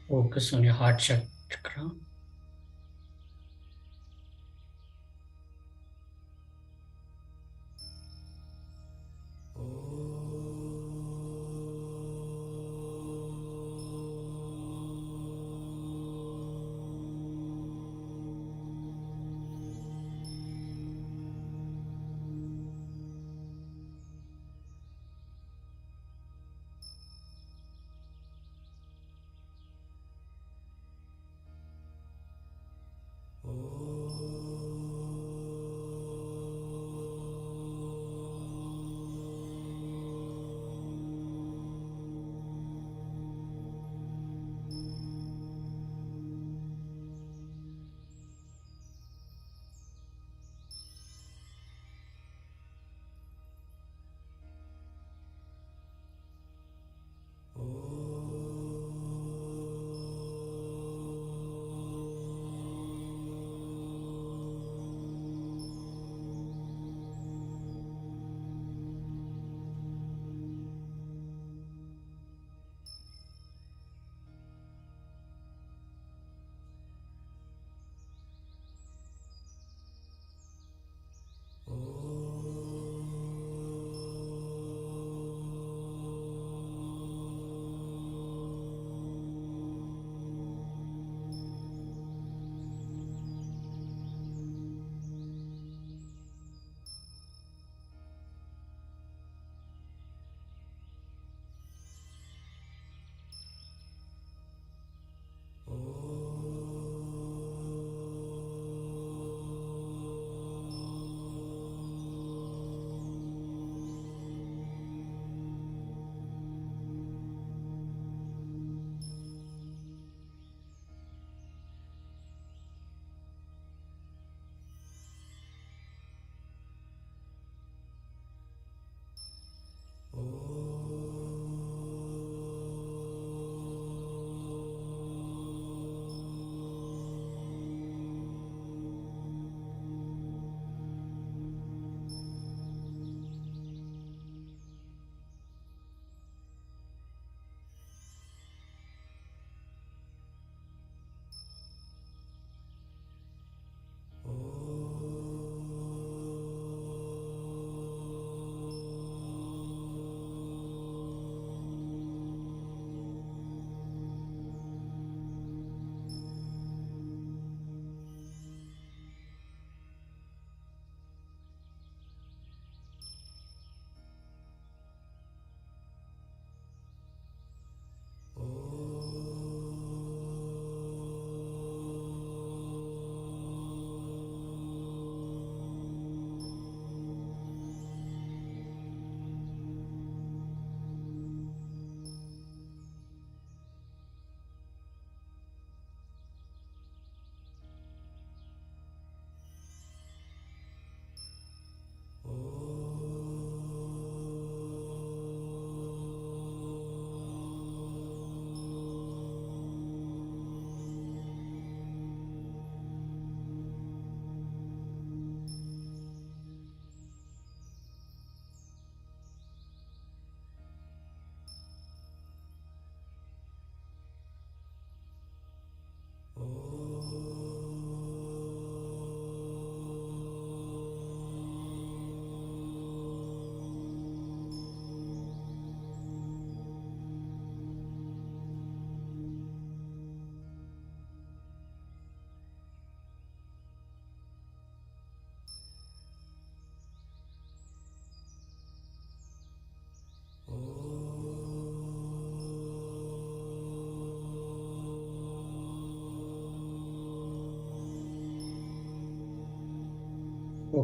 Focus on your heart chakra.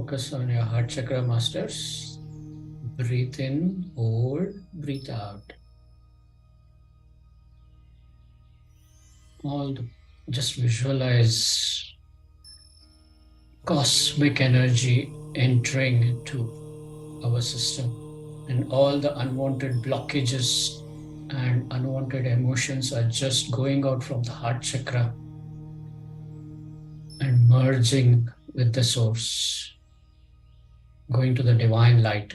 Focus on your heart chakra, masters. Breathe in, hold, breathe out. Just visualize cosmic energy entering into our system, and all the unwanted blockages and unwanted emotions are just going out from the heart chakra and merging with the source, going to the divine light.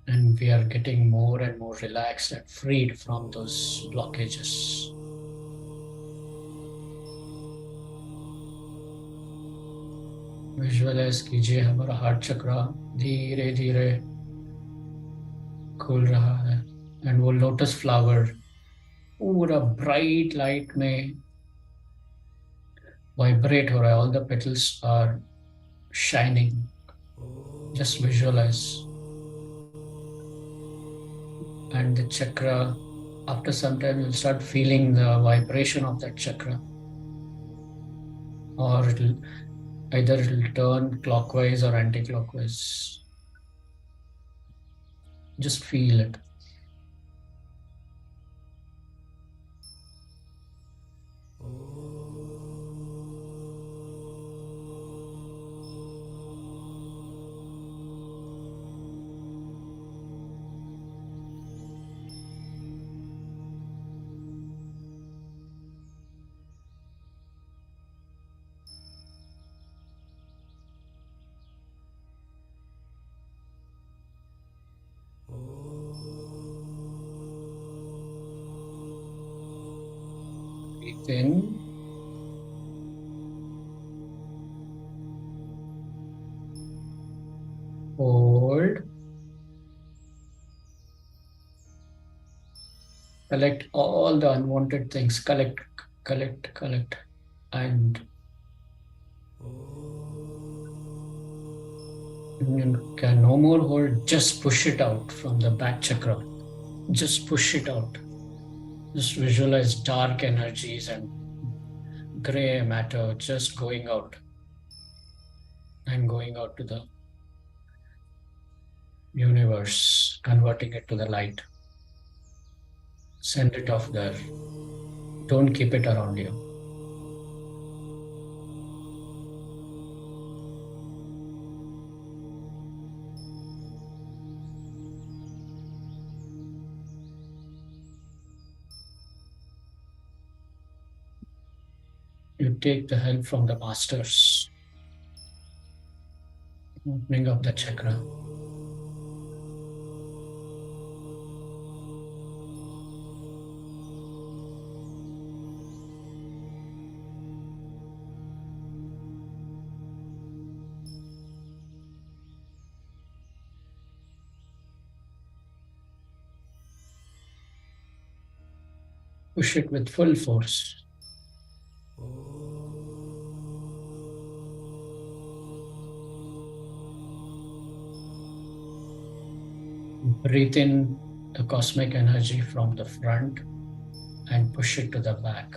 And we are getting more and more relaxed and freed from those blockages. Visualise कीजिए हमारा heart चक्रा धीरे धीरे खुल रहा है, and वो lotus flower पूरा bright light में वाइब्रेट हो रहा है. All the petals are shining. Just visualise. And the chakra, after some time you'll start feeling the vibration of that chakra, or it'll turn clockwise or anti-clockwise. Just feel it. Breathe in. Hold. Collect all the unwanted things. Collect. And you can no more hold. Just push it out from the back chakra. Just push it out. Just visualize dark energies and gray matter just going out and going out to the universe, converting it to the light. Send it off there. Don't keep it around you. You take the help from the masters. Opening up the chakra. Push it with full force. Breathe in the cosmic energy from the front and push it to the back.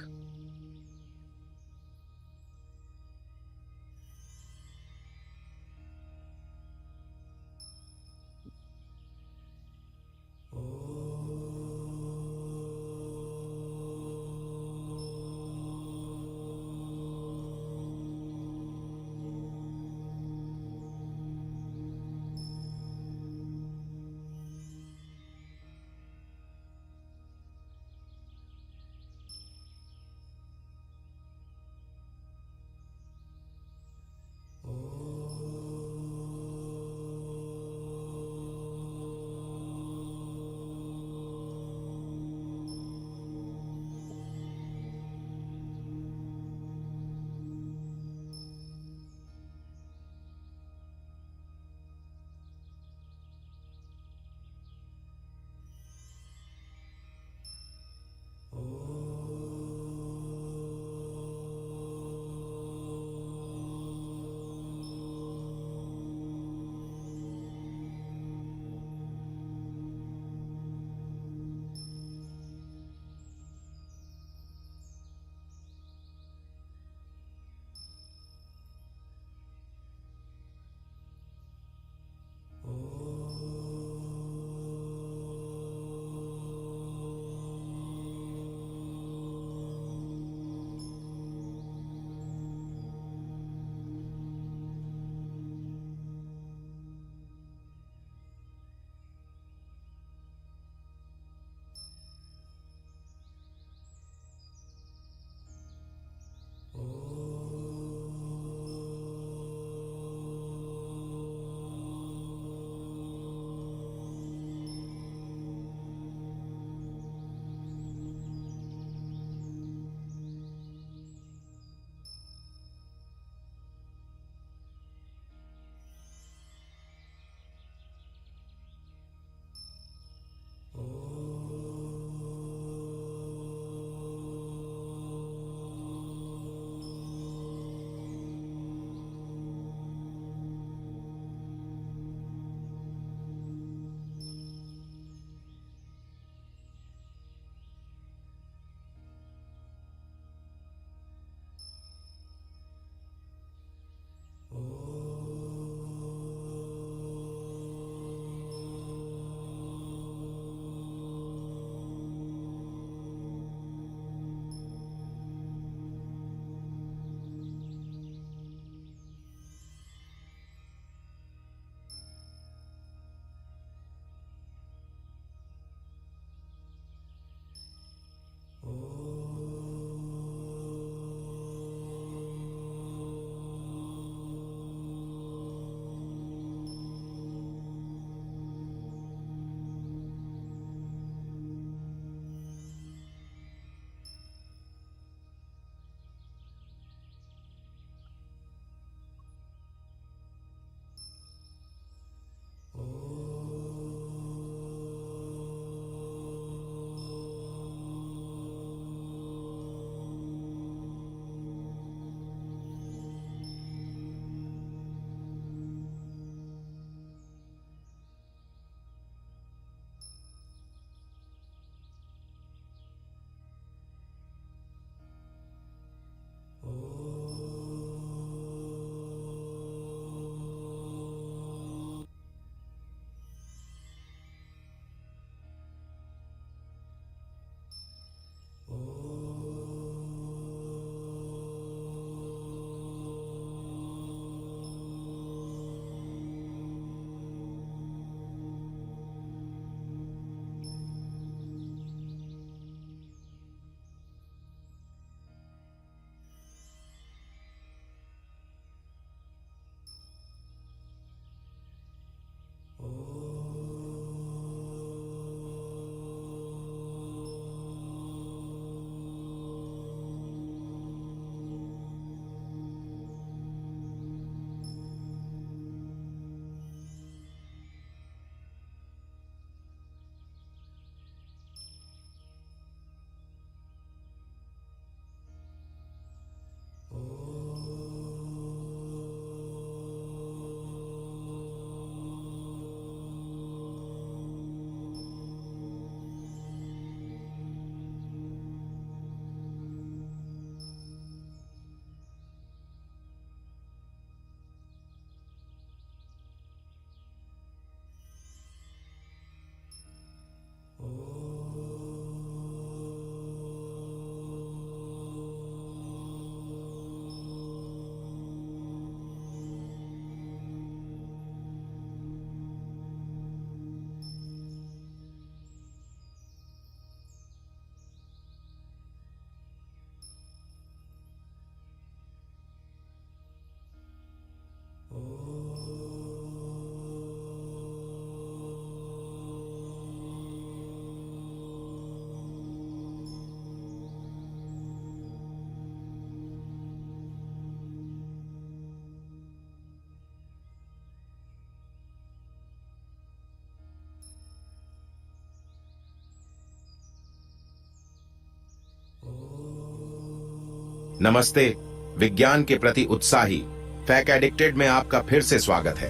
नमस्ते। विज्ञान के प्रति उत्साही फैक addicted में आपका फिर से स्वागत है।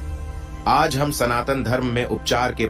आज हम सनातन धर्म में उपचार के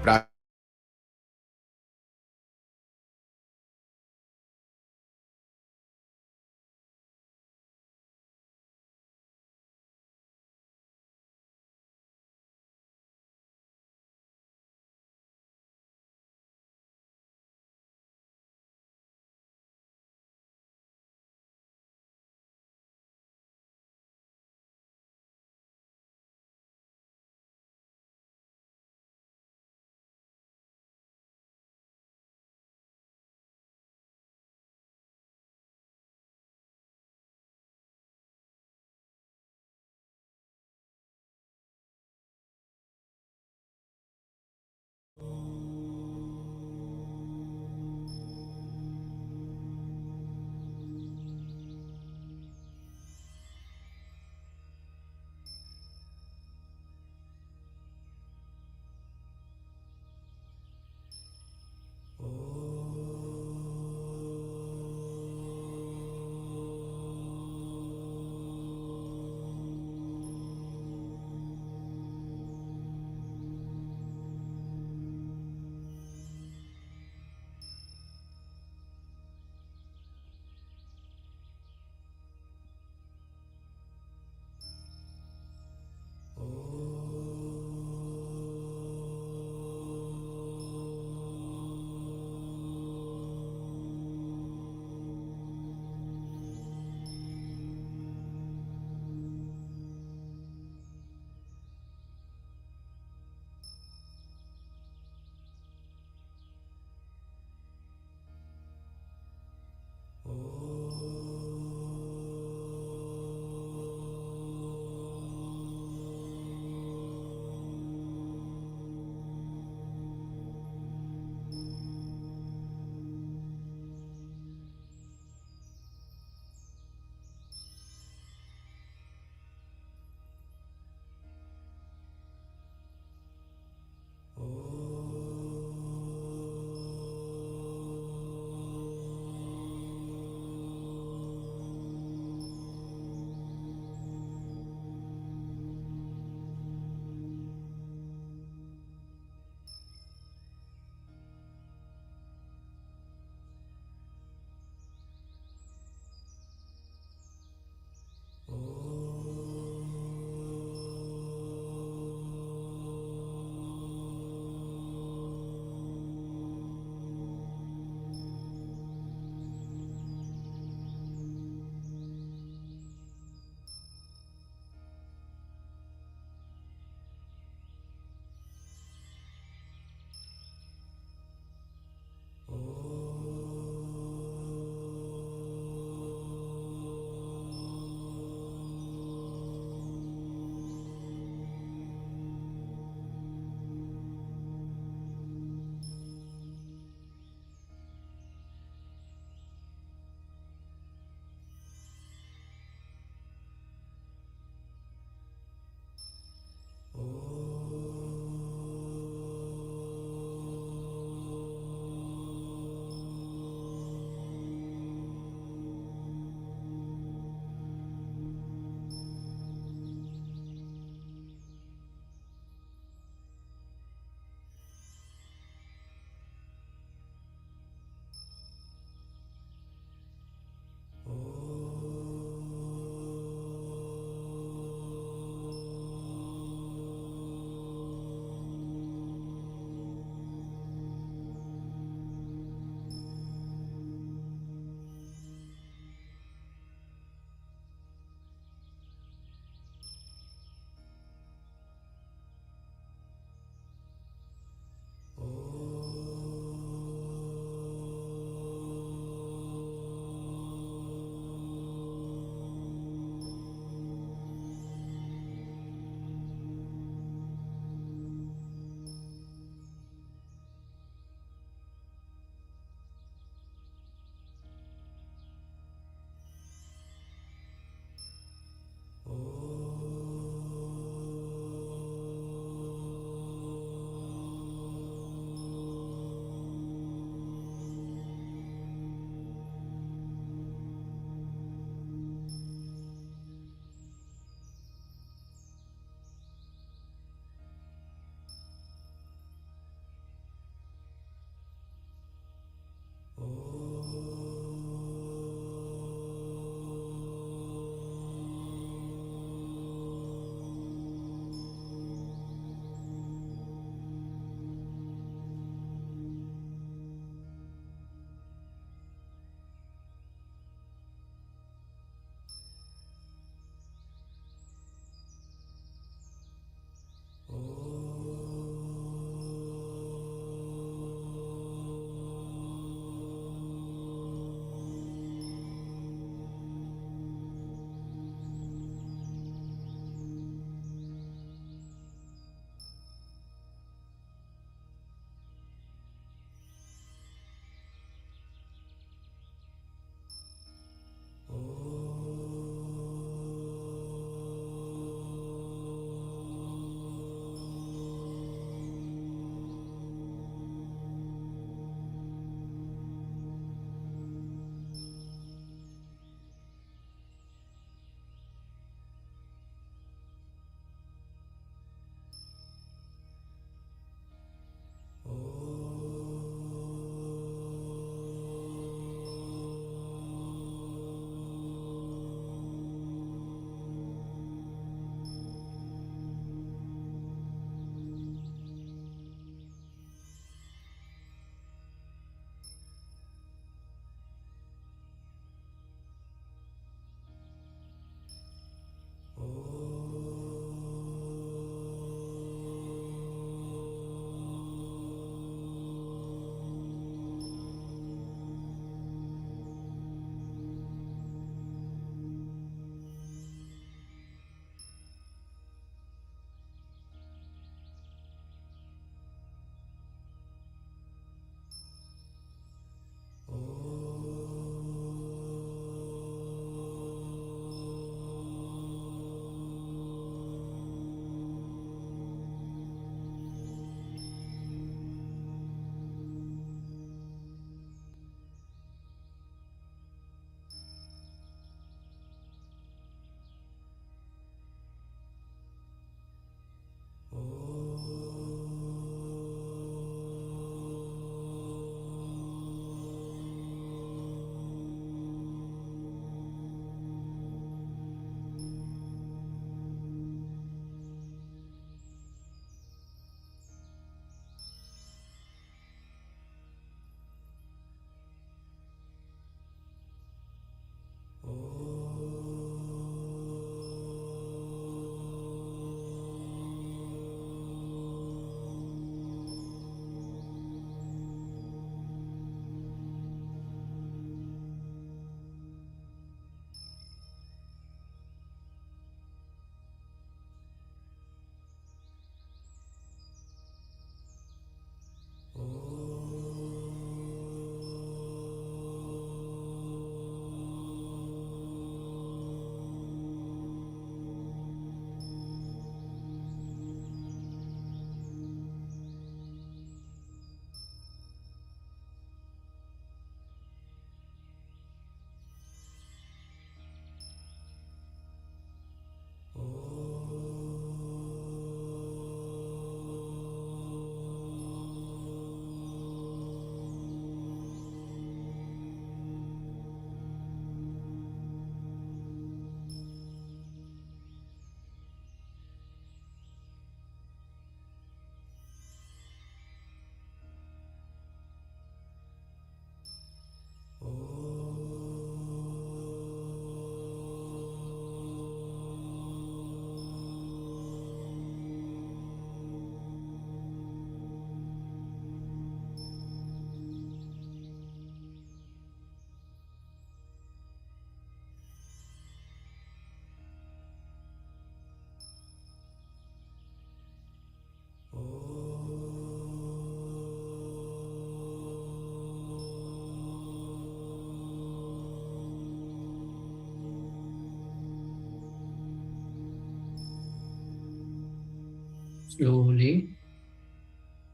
slowly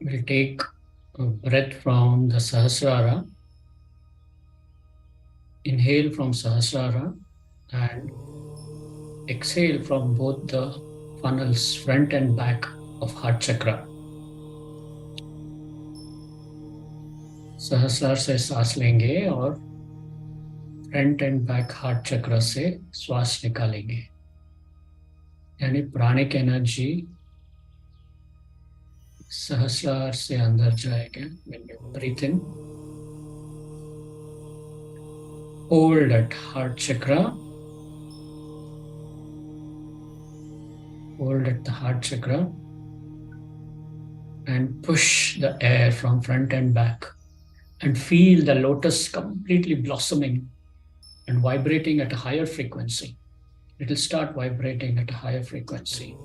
we'll take a breath from the Sahasrara. Inhale from Sahasrara and exhale from both the funnels, front and back of heart chakra. सहस्रार से सांस लेंगे और फ्रंट एंड बैक हार्ट चक्र से श्वास निकालेंगे, यानी प्राणिक एनर्जी सहस्रार से अंदर जाएगा. When you breathe in, hold at heart chakra, hold at the heart chakra and push the air from front and back and feel the lotus completely blossoming and vibrating at a higher frequency. It will start vibrating at a higher frequency.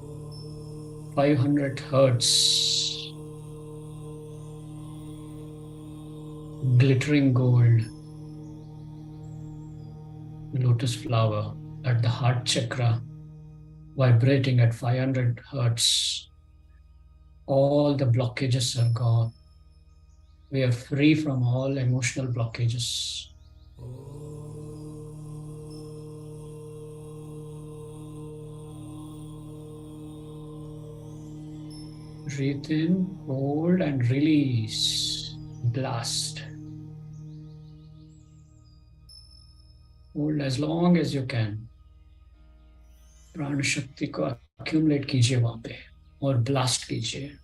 500 hertz. Glittering gold. Lotus flower at the heart chakra, vibrating at 500 hertz. All the blockages are gone. We are free from all emotional blockages. Breathe in, hold and release. Blast. Hold as long as you can. प्राण शक्ति को accumulate कीजिए वहां पे और blast कीजिए.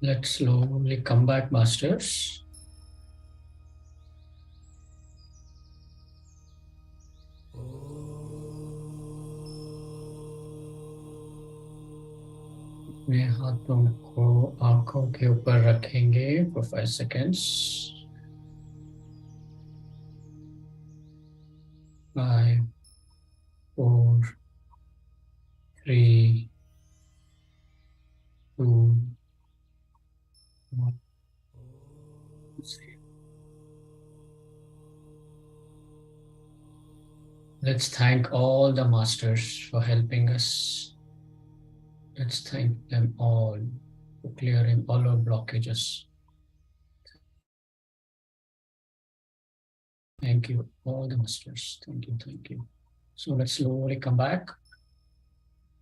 Let's slowly come back, masters. अपने हाथों को आंखों के ऊपर रखेंगे for 5 seconds. 5, 4, 3, 2, 1. Let's thank all the masters for helping us. Let's thank them all for clearing all our blockages. Thank you, all the masters. Thank you, thank you. So let's slowly come back.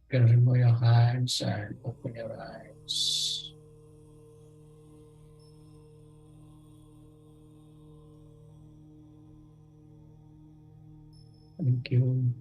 You can remove your hands and open your eyes. Thank you.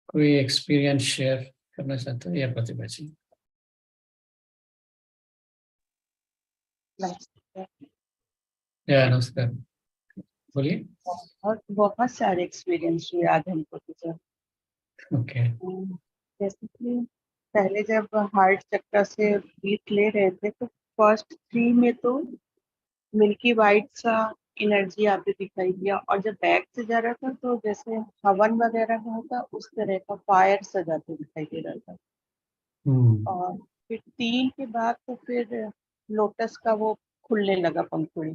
कोई experience share करना चाहते हो या प्रतिभा जी? या नमस्कार, बोलिए। बहुत सारे एक्सपीरियंस हुए आज हमको तो। ओके। जैसे कि पहले जब हार्ट चक्र से ब्रीथ ले रहे थे तो फर्स्ट 3 में तो मिल्की वाइट सा एनर्जी आपको दिखाई दिया, और जब बैक से जा रहा था तो जैसे हवन वगैरह का होता उस तरह का फायर सा जाते दिखाई दे रहा था। और फिर 3 के बाद तो फिर लोटस का वो खुलने लगा पंखुड़ी,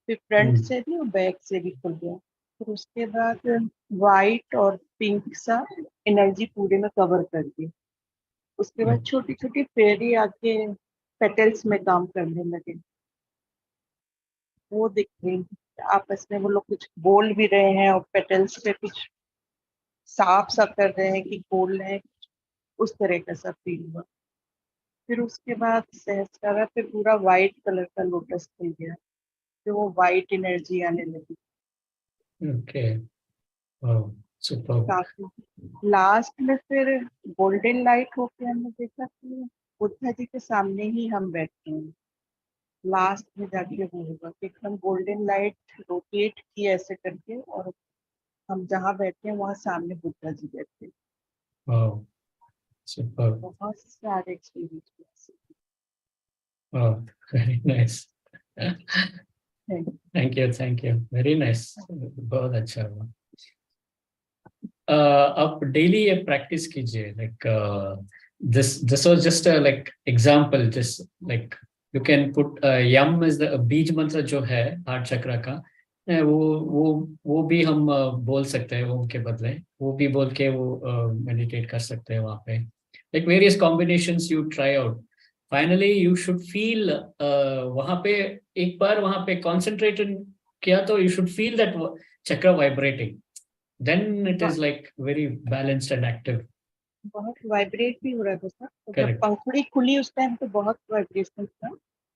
फिर फ्रंट से भी और बैक से भी खुल गया। फिर उसके बाद वाइट और पिंक सा एनर्जी पूरे में कवर कर दी। उसके बाद छोटी छोटी फेरी आके पेटल्स में काम करने लगे, वो दिख रही आपस में, वो लोग कुछ बोल भी रहे हैं और पेटल्स पे कुछ साफ सा कर रहे हैं कि बोल रहे हैं, उस तरह का सब फील हुआ। फिर उसके बाद सहस्त्रारा पे पूरा वाइट कलर का लोटस खुल गया, फिर वो वाइट एनर्जी आने लगी। Okay, super. काफी लास्ट में फिर गोल्डन लाइट होके हमने देखा कि बुद्धा जी के सामने ही हम बैठे हैं। लास्ट में जाके वो होगा कि एकदम गोल्डन लाइट रोटेट की ऐसे करके, और हम जहाँ बैठे हैं वहाँ सामने बुद्धा जी बैठे। सुपर। बहुत सारे experience. Very nice, thank you, thank you, very nice, बहुत अच्छा हुआ। आप डेली ये प्रैक्टिस कीजिए, like this was just like example, just like you can put यम इज द बीज मंत्र जो है हार्ट चक्र का, वो भी हम बोल सकते हैं ओम के बदले, वो भी बोल के वो मेडिटेट कर सकते हैं वहाँ पे, like various combinations you try out. Finally you should feel, वहाँ पे एक बार वहाँ पे कॉन्सेंट्रेटेड किया तो यू शुड फील दैट चक्र vibrating, then it is like very balanced and active. बहुत वाइब्रेट भी हो रहा था सर, तो जब पंखुड़ी खुली उस टाइम तो बहुत वाइब्रेशन था।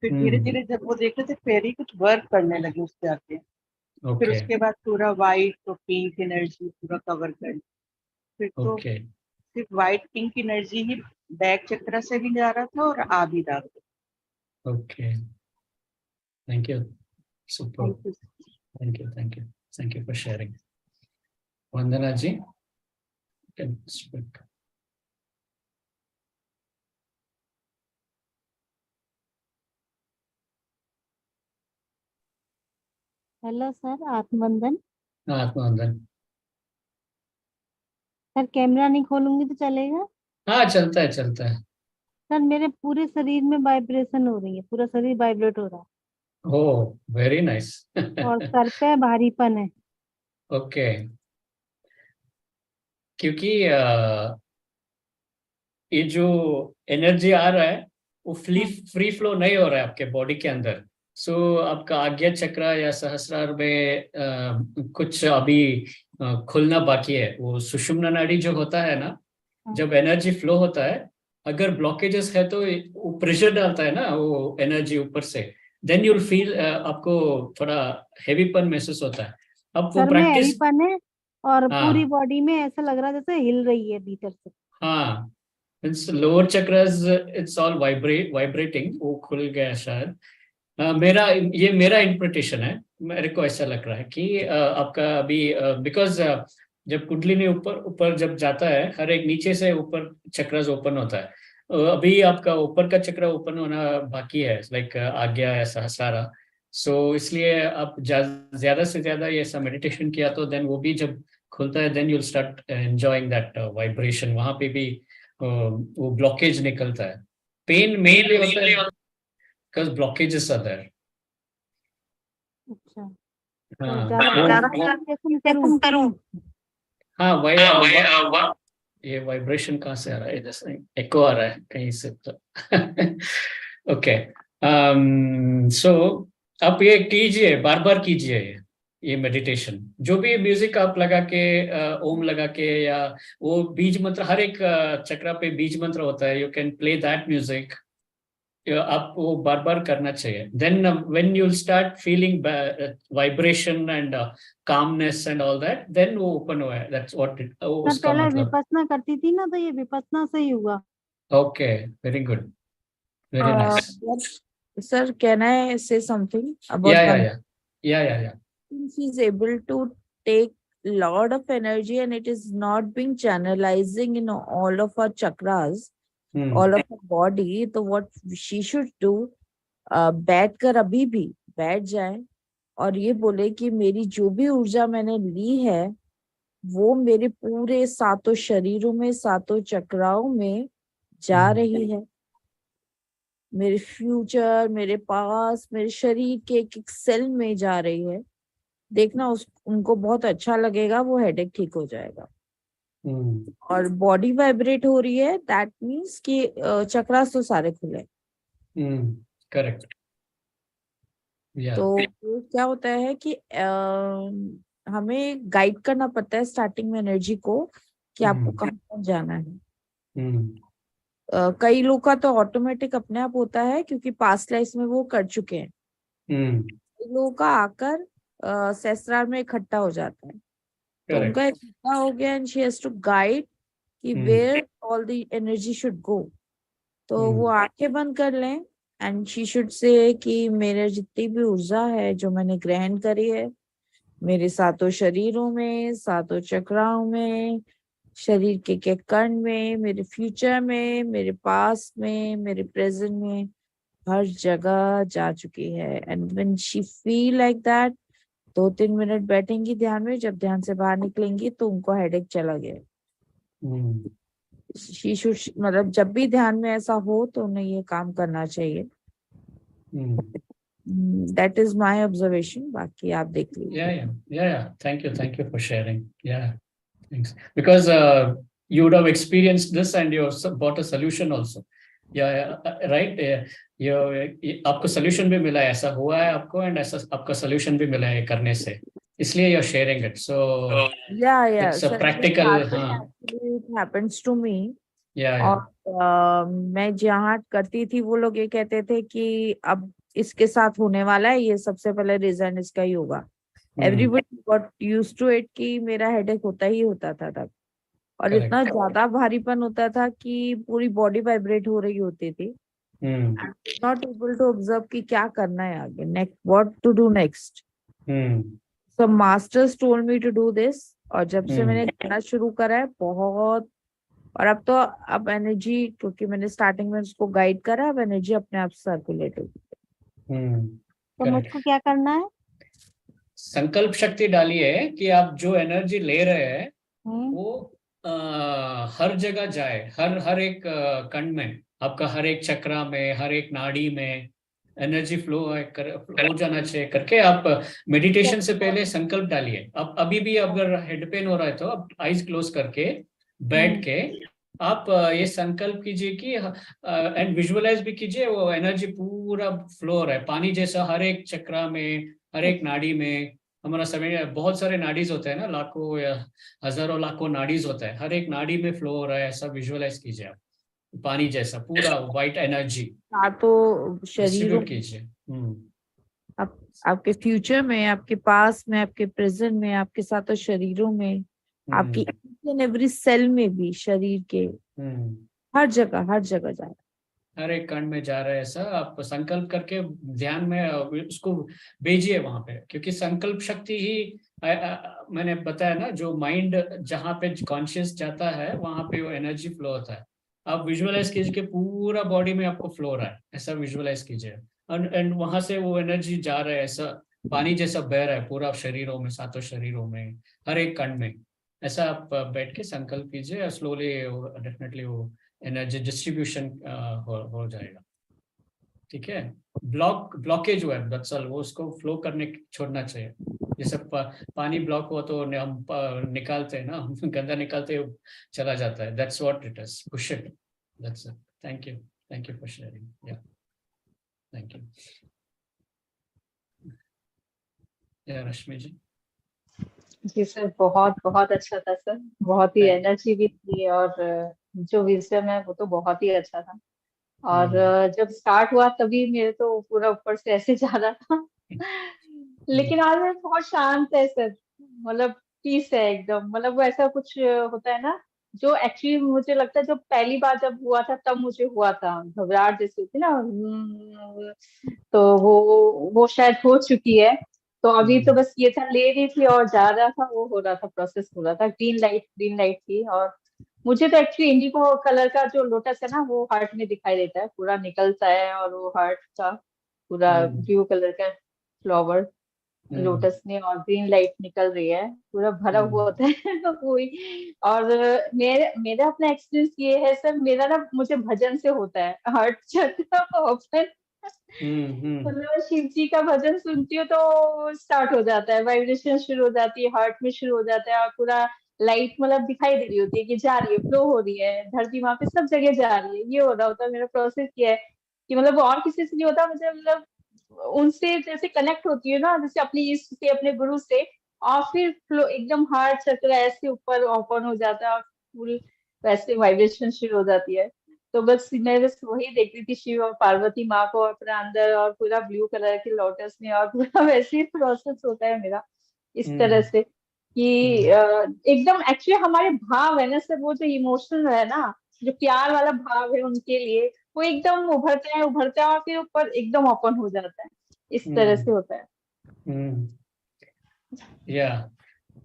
फिर धीरे धीरे जब वो देख रहे थे फेरी कुछ वर्क करने लगे उससे आके, फिर उसके बाद पूरा वाइट और पिंक एनर्जी पूरा कवर कर ली। फिर तो सिर्फ वाइट पिंक एनर्जी ही बैक चक्र से भी जा रहा था और आ भी रहा था। Okay, thank you, super, thank you, thank you, thank you for sharing. Vandana ji can speak. Hello sir, आत्मवंदन। आत्मवंदन। सर कैमरा नहीं खोलूंगी तो चलेगा? हाँ चलता है, चलता है। सर मेरे पूरे शरीर में वाइब्रेशन हो रही है, पूरा शरीर वाइब्रेट हो रहा है। Oh very nice. और सर पे भारीपन है। ओके, क्योंकि ये जो एनर्जी आ रहा है वो फ्री फ्लो नहीं हो रहा है आपके बॉडी के अंदर। सो आपका आज्ञा चक्र या सहस्रार में कुछ अभी खुलना बाकी है। वो सुषुम्ना नाड़ी जो होता है ना, जब एनर्जी फ्लो होता है, अगर ब्लॉकेजेस है तो वो प्रेशर डालता है ना वो एनर्जी ऊपर से, देन यू विल फील, आपको थोड़ा हेवीपन महसूस होता है। अब वो सर में प्रैक्टिस, हैवीपन है और पूरी हाँ बॉडी में ऐसा लग रहा है जैसे हिल रही है भीतर से। हाँ, it's lower chakras, it's all vibrating, वो खुल गया शायद। ये मेरा इंटरप्रिटेशन है, मेरे को ऐसा लग रहा है कि आपका अभी, बिकॉज जब कुंडलिनी ऊपर ऊपर जब जाता है, हर एक नीचे से ऊपर चक्रास ओपन होता है। अभी आपका ऊपर का चक्र ओपन होना बाकी है, लाइक आज्ञा है, सहस्रारा। सो इसलिए आप ज्यादा से ज्यादा ये ऐसा मेडिटेशन किया तो देन वो भी जब खुलता है, then you start enjoying that vibration. वहां पे भी वो ब्लॉकेज निकलता है। पेन मेनली होता है because blockages are there. अच्छा, तो हाँ ज्यादा वो मेडिटेशन करूं? हाँ ये वाइब्रेशन कहाँ से आ रहा है? इधर से एको आ रहा है कहीं से तो। ओके, सो आप ये कीजिए, बार बार कीजिए ये मेडिटेशन। जो भी म्यूजिक आप लगा के, ओम लगा के, या वो बीज मंत्र, हर एक चक्र पे बीज मंत्र होता है, you can play that music. आपको बार बार करना चाहिए। Then when you start feeling vibration and calmness and all that, then वो ओपन हुआ है, दैट्स व्हाट सर उसका पहले मतलब। विपස්සना करती थी ना, तो ये विपස්සना से ही हुआ। Okay, very good, very nice. Sir, can I say something about या she's able to take lot of energy and it is not being channelizing in all of our chakras, all of our body. तो what she should do, बैठ कर अभी भी बैठ जाए और ये बोले कि मेरी जो भी ऊर्जा मैंने ली है वो मेरे पूरे सातों शरीरों में, सातों चक्राओं में जा रही है। मेरे फ्यूचर, मेरे पास, मेरे शरीर के एक एक सेल में जा रही है। देखना उनको बहुत अच्छा लगेगा, वो हेडेक ठीक हो जाएगा। और बॉडी वाइब्रेट हो रही है, दैट मीन्स कि चक्रास तो सारे खुले। करेक्ट। तो क्या होता है कि हमें गाइड करना पड़ता है स्टार्टिंग में एनर्जी को कि आपको कहाँ जाना है। कई लोग का तो ऑटोमेटिक अपने आप होता है क्योंकि पास्ट लाइफ में वो कर चुके हैं। कई लोगों का आकर सहस्रार में इकट्ठा हो जाता है, तो उनका इकट्ठा हो गया and she has to guide कि where all the energy should go. तो वो आंखें बंद कर लें एंड शी शुड से कि मेरे जितनी भी ऊर्जा है जो मैंने ग्रहण करी है, मेरे सातों शरीरों में, सातों चक्राओं में, शरीर के कण में, मेरे फ्यूचर में, मेरे पास में, मेरे प्रेजेंट में, हर जगह जा चुकी है। And when she feel like that, 2-3 minute बैठेंगी ध्यान में, जब ध्यान से बाहर निकलेंगी तो उनको हेडेक चला गया। शी शुड, मतलब जब भी ध्यान में ऐसा हो तो उन्हें ये काम करना चाहिए। That is my observation. बाकी आप देख लीजिए। Yeah. Thank you for sharing. Yeah, thanks. Because you would have experienced this and you bought a solution also. Yeah, right. आपको solution भी मिला है, ऐसा हुआ है आपको, and ऐसा आपका solution भी मिला है करने से, इसलिए you're sharing it. So yeah, it's a practical. It happens to me. Yeah. और मैं जहाँ करती थी वो लोग ये कहते थे कि अब इसके साथ होने वाला है, ये सबसे पहले रीजन इसका ही होगा। Everybody got used to it कि मेरा हेडेक होता ही होता था तब, और इतना ज्यादा भारीपन होता था कि पूरी बॉडी वाइब्रेट हो रही होती थी। नॉट एबल टू ऑब्जर्व कि क्या करना है आगे, next what to do next. So masters told me to do this, और जब से मैंने करना शुरू करा है बहुत, और अब एनर्जी, क्योंकि मैंने स्टार्टिंग में उसको गाइड करा, अब एनर्जी अपने आप सर्कुलेट होगी। तो मुझको क्या करना है? संकल्प शक्ति डालिए कि आप जो एनर्जी ले रहे हैं वो हर जगह जाए, हर एक कण में, आपका हर एक चक्रा में, हर एक नाड़ी में एनर्जी फ्लो हो जाना चाहिए करके आप मेडिटेशन से पहले संकल्प डालिए। आप अभी भी अगर हेड पेन हो रहा है तो आप आईज क्लोज करके बैठ के आप ये संकल्प कीजिए कि एंड विजुअलाइज भी कीजिए वो एनर्जी पूरा फ्लो हो रहा है पानी जैसा, हर एक चक्रा में, हर एक नाड़ी में, हमारा समय, बहुत सारे नाडीज होते हैं ना, लाखों या हजारों लाखों नाडीज होता है, हर एक नाड़ी में फ्लो हो रहा है, ऐसा विजुअलाइज कीजिए आप, पानी जैसा पूरा व्हाइट एनर्जी सातों शरीरों डिस्ट्रीब्यूट कीजिए। आप, आपके फ्यूचर में, आपके पास में, आपके प्रेजेंट में, आपके सातों शरीरों में, आपकी एवरी सेल में भी, शरीर के हर जगह जा रहा है, हर एक कण में जा रहा है। ऐसा आप संकल्प करके ध्यान में उसको भेजिए वहां पे, क्योंकि संकल्प शक्ति ही मैंने बताया ना, जो माइंड जहाँ पे कॉन्शियस जाता है वहां पे वो एनर्जी फ्लो होता है। आप विजुअलाइज कीजिए कि पूरा बॉडी में आपको फ्लो हो रहा है, ऐसा विजुअलाइज कीजिए, एंड वहां से वो एनर्जी जा रहा है, ऐसा पानी जैसा बह रहा है पूरा शरीरों में, सातों शरीरों में, हर एक कण में। ऐसा आप बैठ के संकल्प कीजिए, स्लोली डेफिनेटली वो एनर्जी डिस्ट्रीब्यूशन हो जाएगा। ठीक है, ब्लॉकेज हुआ है दरअसल, वो उसको फ्लो करने छोड़ना चाहिए। जैसे पानी ब्लॉक हुआ तो हम निकालते हैं ना, हम गंदा निकालते हैं, चला जाता है। That's what it is, push it, that's it. Thank you for sharing. या थैंक यू। या रश्मि जी। जी सर, बहुत बहुत अच्छा था सर, बहुत ही एनर्जी भी थी, और जो विजडम है वो तो बहुत ही अच्छा था। और जब स्टार्ट हुआ तभी मेरे तो पूरा ऊपर से ऐसे जा रहा था लेकिन आज मैं बहुत शांत है सर, मतलब पीस है एकदम, मतलब वो ऐसा कुछ होता है ना जो एक्चुअली मुझे लगता है जो पहली बार जब हुआ था तब मुझे हुआ था, घबराहट जैसी होती ना, तो वो शायद हो चुकी है। तो अभी तो बस ये था, ले रही थी और जा रहा था, वो हो रहा था, प्रोसेस हो रहा था, ग्रीन लाइट थी। और मुझे तो एक्चुअली इंडिगो कलर का जो लोटस है ना वो हार्ट में दिखाई देता है, पूरा निकलता है, और वो हार्ट का पूरा ब्लू कलर का फ्लावर लोटस में, और ग्रीन लाइट निकल रही है, पूरा भरा हुआ होता है तो वही। और मेरा अपना एक्सपीरियंस ये है सर, मेरा ना मुझे भजन से होता है हार्ट चक्र ओपन, मतलब शिव जी का भजन सुनती हूँ तो स्टार्ट हो जाता है, वाइब्रेशन शुरू हो जाती है, हार्ट में शुरू हो जाता है, और पूरा लाइट मतलब दिखाई दे रही होती है कि जा रही है, फ्लो हो रही है, धरती वहां पे सब जगह जा रही है। ये हो रहा होता है, मेरा प्रोसेस ये है कि मतलब और किसी से नहीं होता मुझे, मतलब उनसे जैसे कनेक्ट होती है ना, जैसे अपने इष्ट से, अपने गुरु से, और फिर फ्लो एकदम हार्ट चक्र ऐसे ऊपर ओपन हो जाता है, और फुल वैसे वाइब्रेशन शुरू हो जाती है। तो बस मैं बस वही देख रही थी, शिव और पार्वती माँ को अपना अंदर, और पूरा ब्लू कलर के लोटस में, और पूरा वैसे ही प्रोसेस होता है मेरा इस तरह से कि एकदम एक्चुअली हमारे भाव है ना सर, वो जो इमोशनल है ना, जो प्यार वाला भाव है उनके लिए, वो एकदम उभरता है और फिर ऊपर एकदम ओपन हो जाता है, इस तरह से होता है। या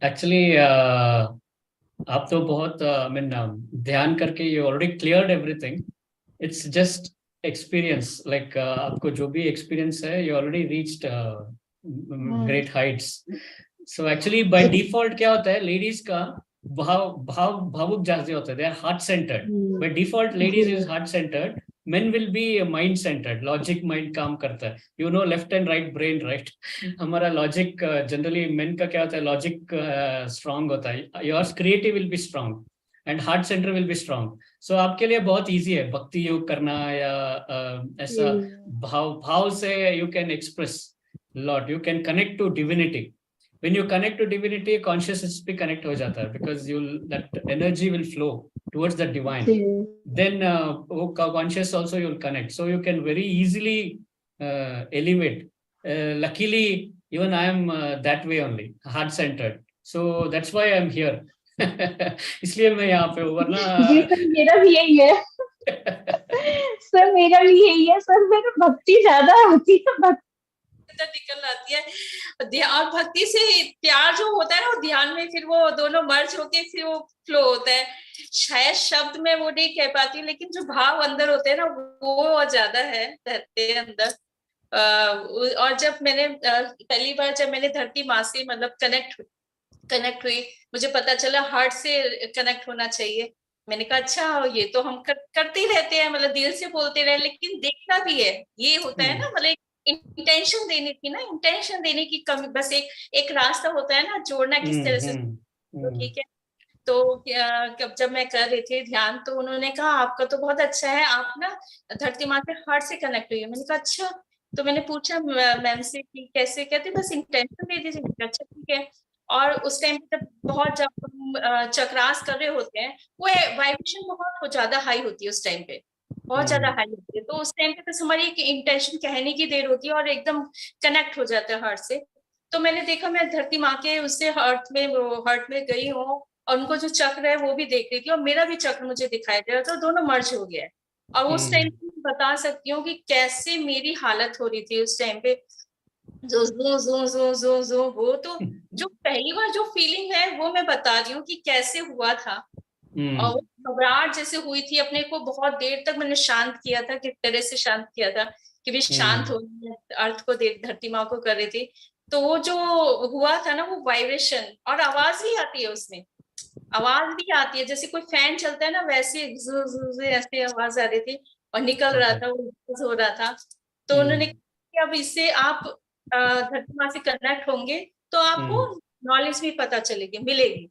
एक्चुअली आप तो बहुत मीन ध्यान करके you already cleared everything. It's just experience, like आपको जो भी एक्सपीरियंस है, you already reached great heights. So actually by default क्या होता है, लेडीज का भावुक ज्यादा होता है, they are heart centred by default. Ladies is heart centred, men will be mind centred, logic mind काम करता है, you know, left and right brain, right. हमारा लॉजिक जनरली मेन का क्या होता है, लॉजिक स्ट्रांग होता है, yours creative will be strong and heart centre will be strong. So आपके लिए बहुत इजी है भक्ति योग करना, या ऐसा भाव से you can express lot, you can connect to divinity. when you connect to divinity, consciousness भी connect हो जाता है, because that energy will flow towards the divine. Then conscious also you'll connect, so you can very easily elevate. Luckily even I am that way only, heart centered, so that's why I'm here. इसलिए मैं यहाँ पे हूँ, वरना जी sir मेरा भी यही है सर मेरा भी यही है सर, मेरा भक्ति ज्यादा होती है, निकल आती है ध्यान, भक्ति से प्यार जो होता है ना, वो ध्यान में फिर वो दोनों मर्ज होके फिर वो फ्लो होता है। शायद शब्द में वो नहीं कह पाती हूँ, लेकिन जो भाव अंदर होते हैं ना वो और ज्यादा है धरती अंदर। और जब मैंने पहली बार जब मैंने धरती माँ से मतलब कनेक्ट हुई, मुझे पता चला हार्ट से कनेक्ट होना चाहिए। मैंने कहा अच्छा, ये तो हम करते रहते हैं, मतलब दिल से बोलते रहे, लेकिन देखना भी है, ये होता है ना, मतलब इंटेंशन देने की ना, इंटेंशन देने की कमी, बस एक रास्ता होता है ना जोड़ना किस तरह से। तो ठीक है, तो जब मैं कर रही थी ध्यान, तो उन्होंने कहा आपका तो बहुत अच्छा है, आप ना धरती माँ के हार्ट से कनेक्ट हुई है। मैंने कहा अच्छा, तो मैंने पूछा मैम से कि कैसे, कहते बस इंटेंशन दे दीजिए। अच्छा ठीक है। और उस टाइम पे जब बहुत जब हम चक्रास कर रहे होते हैं, वो वाइब्रेशन बहुत ज्यादा हाई होती है उस टाइम पे, बहुत ज्यादा हाई होती है। तो उस टाइम पे बस हमारी एक इंटेंशन कहने की देर होती है और एकदम कनेक्ट हो जाता है हार्ट से। तो मैंने देखा मैं धरती माँ के उससे हार्ट में गई हूँ और उनको जो चक्र है वो भी देख रही थी और मेरा भी चक्र मुझे दिखाई दे रहा था, दोनों मर्ज हो गया है। और उस टाइम पे बता सकती हूँ कि कैसे मेरी हालत हो रही थी उस टाइम पे, जो जो जो जो जो जो वो तो जो पहली बार जो फीलिंग है वो मैं बता रही हूँ कि कैसे हुआ था। और घबराहट जैसे हुई थी, अपने को बहुत देर तक मैंने शांत किया था, किस तरह से शांत किया था कि भी शांत हो, अर्थ को धरती माँ को कर रही थी। तो वो जो हुआ था ना, वो वाइब्रेशन और आवाज भी आती है उसमें, आवाज भी आती है जैसे कोई फैन चलता है ना, वैसे ऐसे आवाज आ रही थी और निकल रहा था, वो हो रहा था। तो उन्होंने कि अब इससे आप धरती माँ से कनेक्ट होंगे तो आपको नॉलेज भी पता चलेगी, मिलेगी।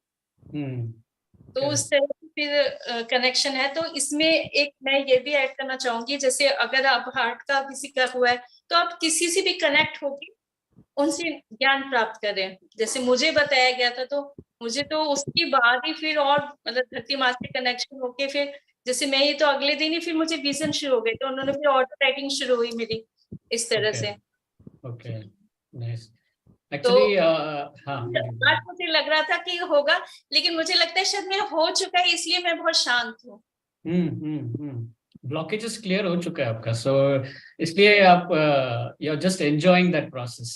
तो उस तरह से फिर कनेक्शन है। तो इसमें एक मैं ये भी ऐड करना चाहूंगी, जैसे अगर आप हार्ट का किसी का हुआ है तो आप किसी से भी कनेक्ट होके उनसे ज्ञान प्राप्त करें। जैसे मुझे बताया गया था, तो मुझे तो उसके बाद ही फिर और मतलब धरती माँ से कनेक्शन होके फिर जैसे मैं ही तो अगले दिन ही फिर मुझे विजन शुरू हो गए, तो उन्होंने फिर ऑटो राइटिंग शुरू हुई मेरी इस तरह से। Okay nice. तो एक्चुअली आज मुझे लग रहा था कि होगा, लेकिन मुझे लगता है शायद मेरा हो चुका है, इसलिए मैं बहुत शांत हूँ। ब्लॉकेजेस क्लियर हो चुका है आपका, सो इसलिए आप you are just enjoying that process,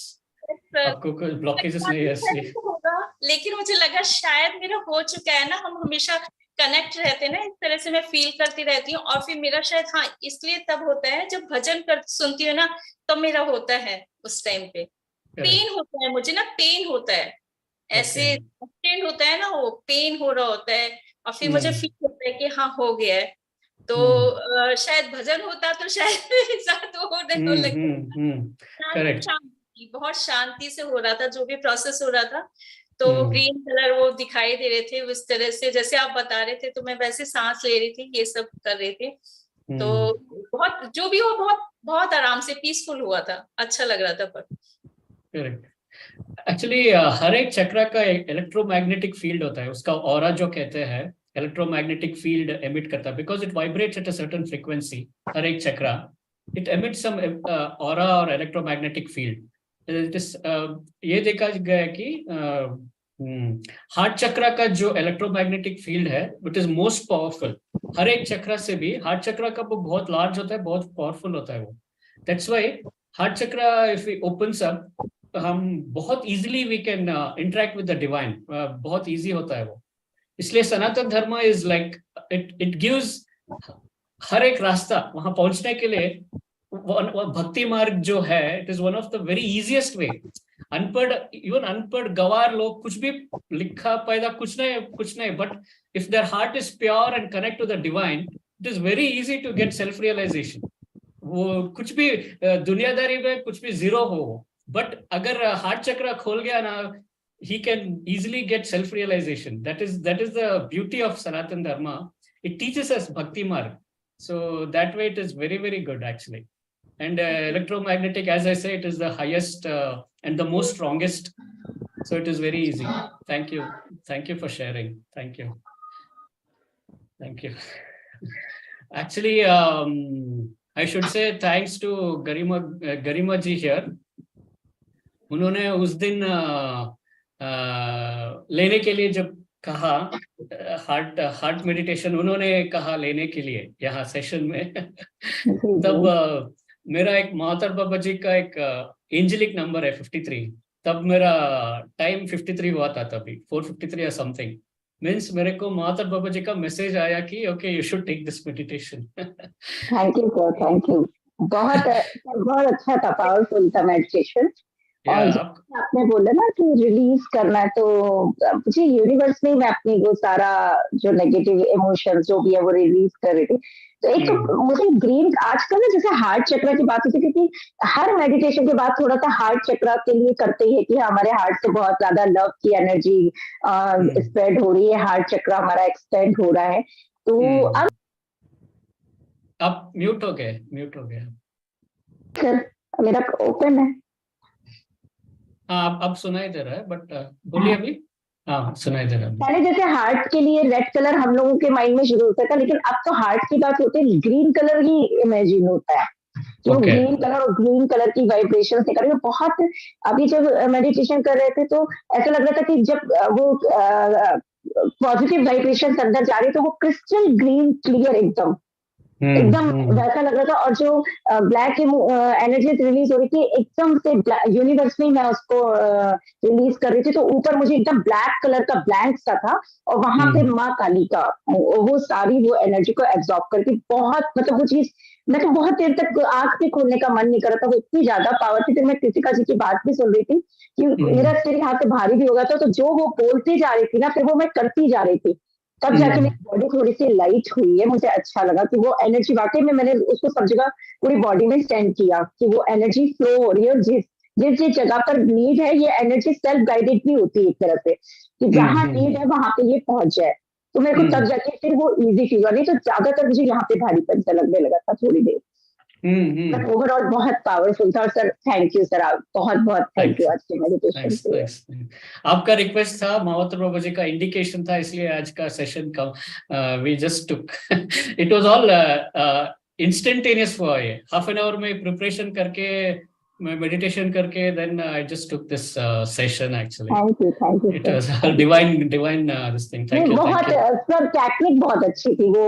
आपको कोई ब्लॉकेजेस नहीं है। होगा, लेकिन मुझे लगा शायद मेरा हो चुका है ना, हम हमेशा कनेक्ट रहते हैं ना, इस तरह से मैं फील करती रहती हूँ। और फिर मेरा शायद हाँ इसलिए तब होता है जब भजन कर सुनती हूँ ना, तब मेरा होता है उस टाइम पे पेन होता है मुझे ना, पेन होता है ऐसे पेन होता है ना, वो पेन हो रहा होता है और फिर मुझे फील होता है कि हाँ हो गया है। तो शायद भजन होता तो शायद मेरे साथ वो करेक्ट, बहुत शांति से हो रहा था जो भी प्रोसेस हो रहा था। तो ग्रीन कलर वो दिखाई दे रहे थे उस तरह से जैसे आप बता रहे थे, तो मैं वैसे सांस ले रही थी, ये सब कर रही थी। तो बहुत जो भी हो बहुत बहुत आराम से पीसफुल हुआ था, अच्छा लग रहा था। पर करेक्ट, एक्चुअली हर एक चक्र का एक इलेक्ट्रोमैग्नेटिक फील्ड होता है, उसका ऑरा जो कहते हैं इलेक्ट्रोमैग्नेटिक फील्ड एमिट करता है, because it vibrates at a certain frequency. हर एक chakra it emits some aura और इलेक्ट्रोमैग्नेटिक फील्ड। ये देखा गया है कि हार्ट चक्र का जो इलेक्ट्रोमैग्नेटिक फील्ड है इट इज मोस्ट पावरफुल। हर एक चक्र से भी हार्ट चक्र का वो बहुत लार्ज होता है, बहुत पावरफुल होता है वो। That's why heart chakra if it opens up, हम बहुत easily we can interact with the divine, बहुत इजी होता है वो। इसलिए Sanatan Dharma is like it gives हर एक रास्ता वहां पहुंचने के लिए। भक्ति मार्ग जो है it is one of the very easiest way. अनपढ़, इवन अनपढ़ गवार लोग कुछ भी लिखा पैदा कुछ नहीं, but if their heart is pure and connect to the divine, it is very easy to get self realisation. वो कुछ भी दुनियादारी में कुछ भी जीरो हो, बट अगर हार्ट चक्र खोल गया ना, he can easily get self realization. That is the beauty of Sanatan Dharma. It teaches us bhakti marg, so that way it is very very good actually. And electromagnetic, as I say, it is the highest and the most strongest, so it is very easy. Thank you for sharing. Thank you actually I should say thanks to Garima ji here. उन्होंने उस दिन लेने के लिए जब कहा heart meditation उन्होंने कहा लेने के लिए यहाँ सेशन में तब मेरा एक महातर बाबा जी का एक एंजेलिक नंबर है 53, तब मेरा टाइम 53 हुआ था, तभी 4:53 या समथिंग। मीन्स मेरे को महातर बाबा जी का मैसेज आया कि okay you should take this meditation. Thank you sir, thank you. बहुत अच्छा था, पावरफुल था मेडिटेशन। और आपने बोला ना कि रिलीज करना है, तो मुझे यूनिवर्स में मैं अपनी वो सारा जो नेगेटिव इमोशन जो भी है वो रिलीज कर रही थी। तो एक तो मुझे ग्रीन आजकल ना जैसे हार्ट चक्र की बात होती है, क्योंकि हर मेडिटेशन के बाद थोड़ा सा हार्ट चक्र के लिए करते हैं कि हमारे हार्ट से बहुत ज्यादा लव की एनर्जी स्प्रेड हो रही है, हार्ट चक्र हमारा एक्सटेंड हो रहा है। तो अब आप म्यूट हो गए सर मेरा ओपन है। हाँ अब सुनाई दे रहा है, बट बोलिए अभी। हाँ सुनाई दे रहा है। पहले जैसे हार्ट के लिए रेड कलर हम लोगों के माइंड में शुरू होता था, लेकिन अब तो हार्ट की बात होती है ग्रीन कलर ही इमेजिन होता है। वो ग्रीन कलर और ग्रीन कलर की वाइब्रेशन से करेंगे बहुत। अभी जब मेडिटेशन कर रहे थे तो ऐसा लग रहा था कि जब वो पॉजिटिव वाइब्रेशन अंदर जा रही तो वो क्रिस्टल ग्रीन क्लियर एकदम वैसा लग रहा था। और जो ब्लैक एनर्जी रिलीज हो रही थी एकदम से यूनिवर्स में मैं उसको रिलीज कर रही थी, तो ऊपर मुझे एकदम ब्लैक कलर का ब्लैंक सा था और वहां पे माँ काली का वो सारी वो एनर्जी को एब्जॉर्ब करके बहुत मतलब वो चीज मैं तो बहुत देर तक आंख भी खोलने का मन नहीं कर रहा था, वो इतनी ज्यादा पावर थी। फिर मैं कृतिका जी की बात भी सुन रही थी कि मेरा सिर यहाँ से भारी भी हो गया था, तो जो वो बोलती जा रही थी ना फिर वो मैं करती जा रही थी, तब जाके मेरी बॉडी थोड़ी सी लाइट हुई है। मुझे अच्छा लगा कि वो एनर्जी वाकई में मैंने उसको सब जगह पूरी बॉडी में सेंड किया कि वो एनर्जी फ्लो हो रही है। जिस जिस जिस जगह पर नीड है ये एनर्जी सेल्फ गाइडेड भी होती है एक तरह से, कि जहाँ नीड है वहां पे ये पहुंच जाए। तो मेरे को तब जाके फिर वो इजी फील हुआ, नहीं तो ज्यादातर मुझे यहाँ पे भारीपन सा लगने लगा था थोड़ी देर। बट ओवरऑल बहुत पावरफुल था। और सर थैंक यू सर, आप बहुत बहुत थैंक यू आज के मेडिटेशन के लिए। आपका रिक्वेस्ट था, महावत प्रभु जी का इंडिकेशन था, इसलिए आज का सेशन का we just took it was all instantaneous हुआ। ये हाफ एन आवर में प्रिपरेशन करके meditation करके then I just took this session actually. Thank you it was all divine this thing. Thank you बहुत सर टेक्निक बहुत अच्छी थी वो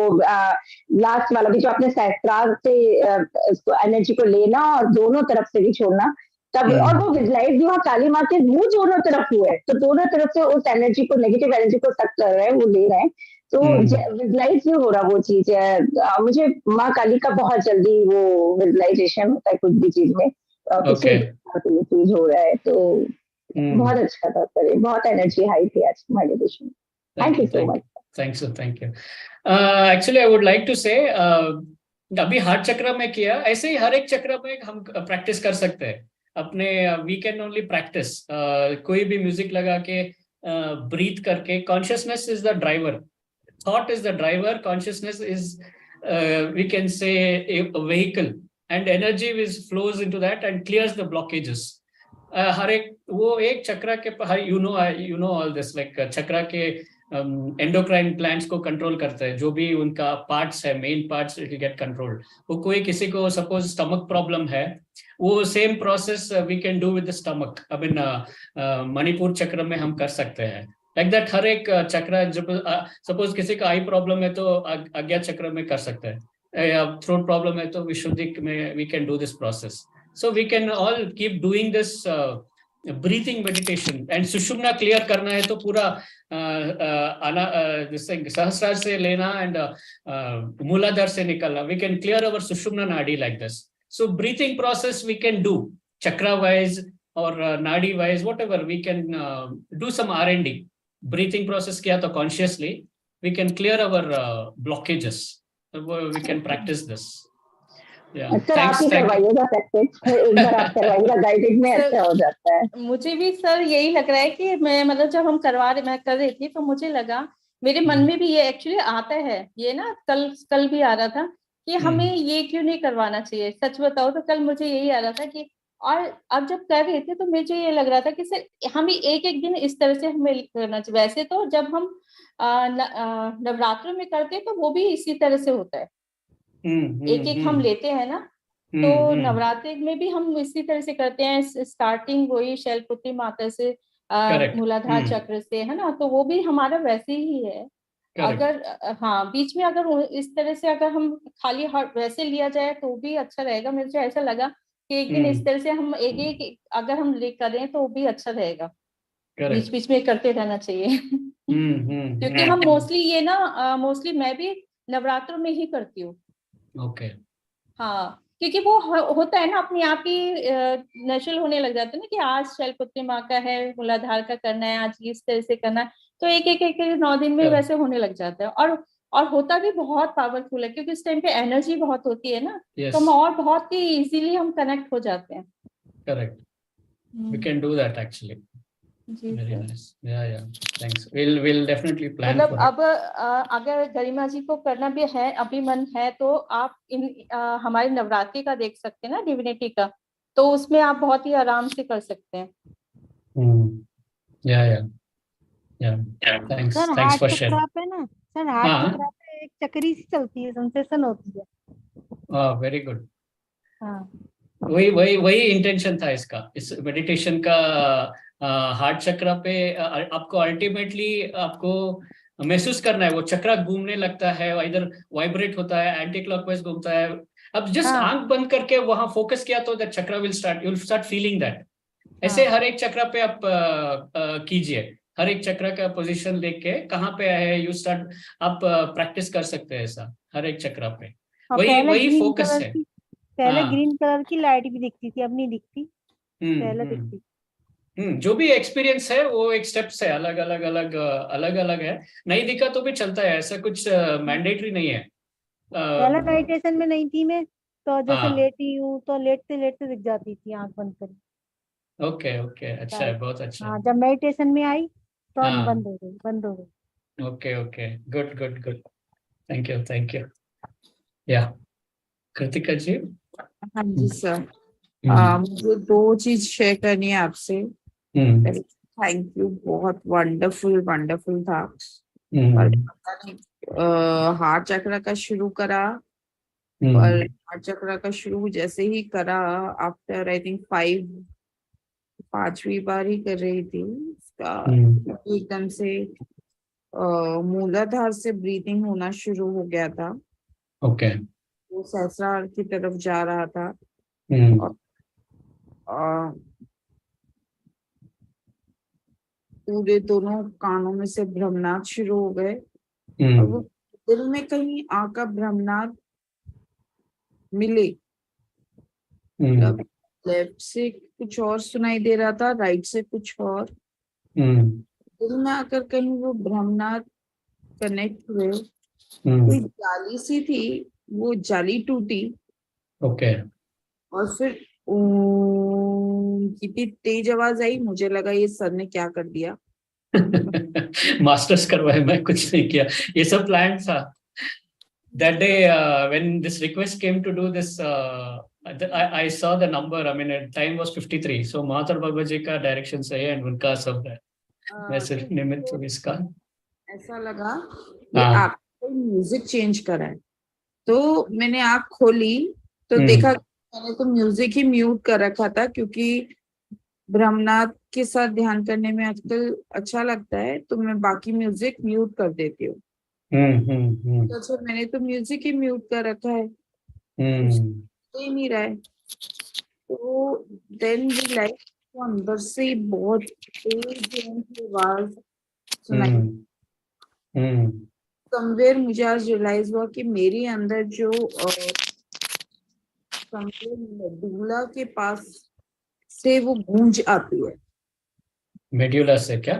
लास्ट वाला भी जो आपने सहस्त्रार से इसको एनर्जी को लेना और दोनों तरफ से भी छोड़ना तब, और वो विजुलाइज वहाँ काली माँ के मुंह दोनों तरफ हुए, तो दोनों तरफ से उस एनर्जी को नेगेटिव एनर्जी को सक कर रहे हैं, वो ले रहे हैं, तो विजुलाइज भी हो रहा वो चीज है। मुझे माँ काली का बहुत जल्दी वो विजुलाइजेशन होता है कुछ भी चीज में, चीज हो रहा है, तो बहुत अच्छा था सर, बहुत एनर्जी हाई थी आज meditation. Thank you so much. Thank you. Actually I would like to say अभी हार्ट चक्र में किया, ऐसे ही हर एक चक्र में हम प्रैक्टिस कर सकते हैं अपने। वी कैन ओनली प्रैक्टिस, कोई भी म्यूजिक लगा के ब्रीथ करके। Consciousness is the driver, thought is the driver, consciousness is we can say vehicle, and energy which flows into that and clears the blockages. हर एक वो एक चक्र के you know all this, like चक्र के endocrine glands को control करते हैं, जो भी उनका पार्ट्स है, main parts it will get controlled. वो कोई किसी को सपोज स्टमक प्रॉब्लम है, वो same process we can do with the stomach. अब इन मणिपुर चक्र में हम कर सकते हैं लाइक दैट। हर एक चक्र, जब सपोज किसी का आई प्रॉब्लम है तो आज्ञा चक्र में कर सकते हैं, throat problem है तो विशुद्धि में we can do this process. So we can all keep doing this breathing meditation. And Sushumna clear करना है तो पूरा जैसे सहस्रार से लेना and मूलाधार से निकलना, we can clear our सुषुम्ना नाड़ी like this. So breathing process we can do chakra wise or nadi wise, whatever we can do some R&D. Breathing process किया तो consciously we can clear our blockages. We can practice this. Yeah. Sir आप ही करवाइएगा practice, एक बार आप करवाइएगा, guided में अच्छा हो जाता है। मुझे भी सर यही लग रहा है कि मैं मतलब जब हम मैं कर रही थी तो मुझे लगा, मेरे मन में भी ये एक्चुअली आता है, ये ना कल भी आ रहा था कि हमें ये क्यों नहीं करवाना चाहिए। सच बताओ तो कल मुझे यही आ रहा था कि, और अब जब कर रहे थे तो मुझे ये लग रहा था कि सर हमें एक एक दिन इस तरह से हमें करना चाहिए। वैसे तो जब हम नवरात्रों में करते तो वो भी इसी तरह से होता है, एक एक हम लेते हैं ना, तो नवरात्रि में भी हम इसी तरह से करते हैं। स्टार्टिंग वही शैलपुत्री माता से मूलाधार चक्र से, है ना, तो वो भी हमारा वैसे ही है। अगर हाँ बीच में अगर इस तरह से अगर हम खाली हार्ट वैसे लिया जाए तो भी अच्छा रहेगा। मुझे ऐसा लगा कि एक दिन इस तरह से हम एक एक अगर हम करें तो भी अच्छा रहेगा, बीच बीच में करते रहना चाहिए। क्योंकि हम मोस्टली ये ना मोस्टली मैं भी नवरात्रों में ही करती हूँ। ओके हाँ, क्योंकि वो होता है ना अपने आप ही नेचुरल होने लग जाता है ना कि आज शैलपुत्री माँ का है, मूलाधार का करना है, आज इस तरह से करना है, तो एक एक 9 दिन में वैसे होने लग जाता है। और होता भी बहुत पावरफुल है क्योंकि इस टाइम पे एनर्जी बहुत होती है ना, तो हम और बहुत ही इजीली हम कनेक्ट हो जाते हैं। Correct, we can do that actually. Very nice. Yeah. Thanks. We'll definitely plan for it. अब अगर गरिमा जी को करना भी है, अभी मन है, तो आप हमारी नवरात्रि का देख सकते हैं ना, डिविनिटी का, तो उसमें आप बहुत ही आराम से कर सकते हैं। या thanks sir thanks heart for chakra share. पे ना, सर हार्ट हाँ चक्रा पे एक चक्री सी चलती है, सेंसेशन होती है। Very good. हाँ वही वही वही इंटेंशन था इसका, इस मेडिटेशन का। हार्ट चक्र पे आपको अल्टीमेटली आपको महसूस करना है, वो चक्र घूमने लगता है, इधर वाइब्रेट होता है, एंटी क्लॉकवाइज घूमता है। अब जस्ट हाँ आंख बंद करके वहां फोकस किया तो दैट चक्र will start, you will start feeling that. ऐसे हाँ हर एक चक्र पे आप कीजिए, हर एक चक्र का पोजीशन देख के कहाँ पे है यू स्टार्ट, आप प्रैक्टिस कर सकते हैं ऐसा हर एक चक्र पे। और वही पहले वही ग्रीन फोकस कलर है। की, पहले हाँ। ग्रीन कलर की लाइट भी दिखती थी, अब नहीं दिखती, पहले हम्म। दिखती। जो भी एक्सपीरियंस है वो एक स्टेप्स है, अलग अलग अलग अलग अलग है। नहीं दिखा तो भी चलता है, ऐसा कुछ मैंडेटरी नहीं है। पहले मेडिटेशन में नहीं थी मैं, तो जैसे हाँ लेटी हूँ तो लेटते लेटते दिख जाती थी आंख बंद कर। ओके ओके, अच्छा है, बहुत अच्छा है। हाँ जब मेडिटेशन में आई तो अब हाँ बंद हो गई, बंद हो गई। Okay okay, good good good, thank you thank you. या कृतिका जी। हाँ जी सर। हम्म मुझे दो चीज शेयर करनी है आपसे। हम्म थैंक यू, बहुत वंडरफुल वंडरफुल था। पर हम्म पता नहीं, हार्ट चक्र का शुरू करा, पर हम्म हार्ट चक्र का शुरू जैसे ही करा, आफ्टर आई थिंक 5वीं बार ही कर रही थी उसका, एकदम से मूलाधार से ब्रीथिंग होना शुरू हो गया था। ओके। वो सहस्रार की तरफ जा रहा था, हम्म और पूरे दोनों कानों में से भ्रमनाद शुरू हो गए, और वो दिल में कहीं आका भ्रमनाद मिले। मतलब लेफ्ट से कुछ और सुनाई दे रहा था, राइट से कुछ और, दिल में आकर कहीं वो भ्रमनाद कनेक्ट हुए। कोई जाली सी थी, वो जाली टूटी, ओके। और फिर कितनी तेज आवाज आई, मुझे लगा ये सर ने क्या कर दिया। मास्टर्स करवाए, मैं कुछ नहीं किया, ये सब प्लान था। That day when this request came to do this, I saw the number, I mean time was 53, so महातर बाबा जी का डायरेक्शन सही है, and उनका सब है, मैं सिर्फ निमित्त हूँ इसका। ऐसा लगा कि हाँ आपको म्यूजिक चेंज करा है, तो मैंने आँख खोली तो देखा, मैंने तो म्यूजिक ही म्यूट कर रखा था, क्योंकि ब्रह्मनाथ के साथ ध्यान करने में आजकल अच्छा लगता है, तो मैं बाकी म्यूजिक म्यूट कर देती हूँ। तो अच्छा, मैंने तो म्यूजिक ही म्यूट कर रखा है, ही नहीं रहा है। तो देन भी लाइक तो अंदर से बहुत तेज आवाज सुनाई। समवेयर मुझे आज रियलाइज हुआ कि मेरे अंदर जो मेडुला के पास से वो गूंज आती है। मेड्यूला से क्या?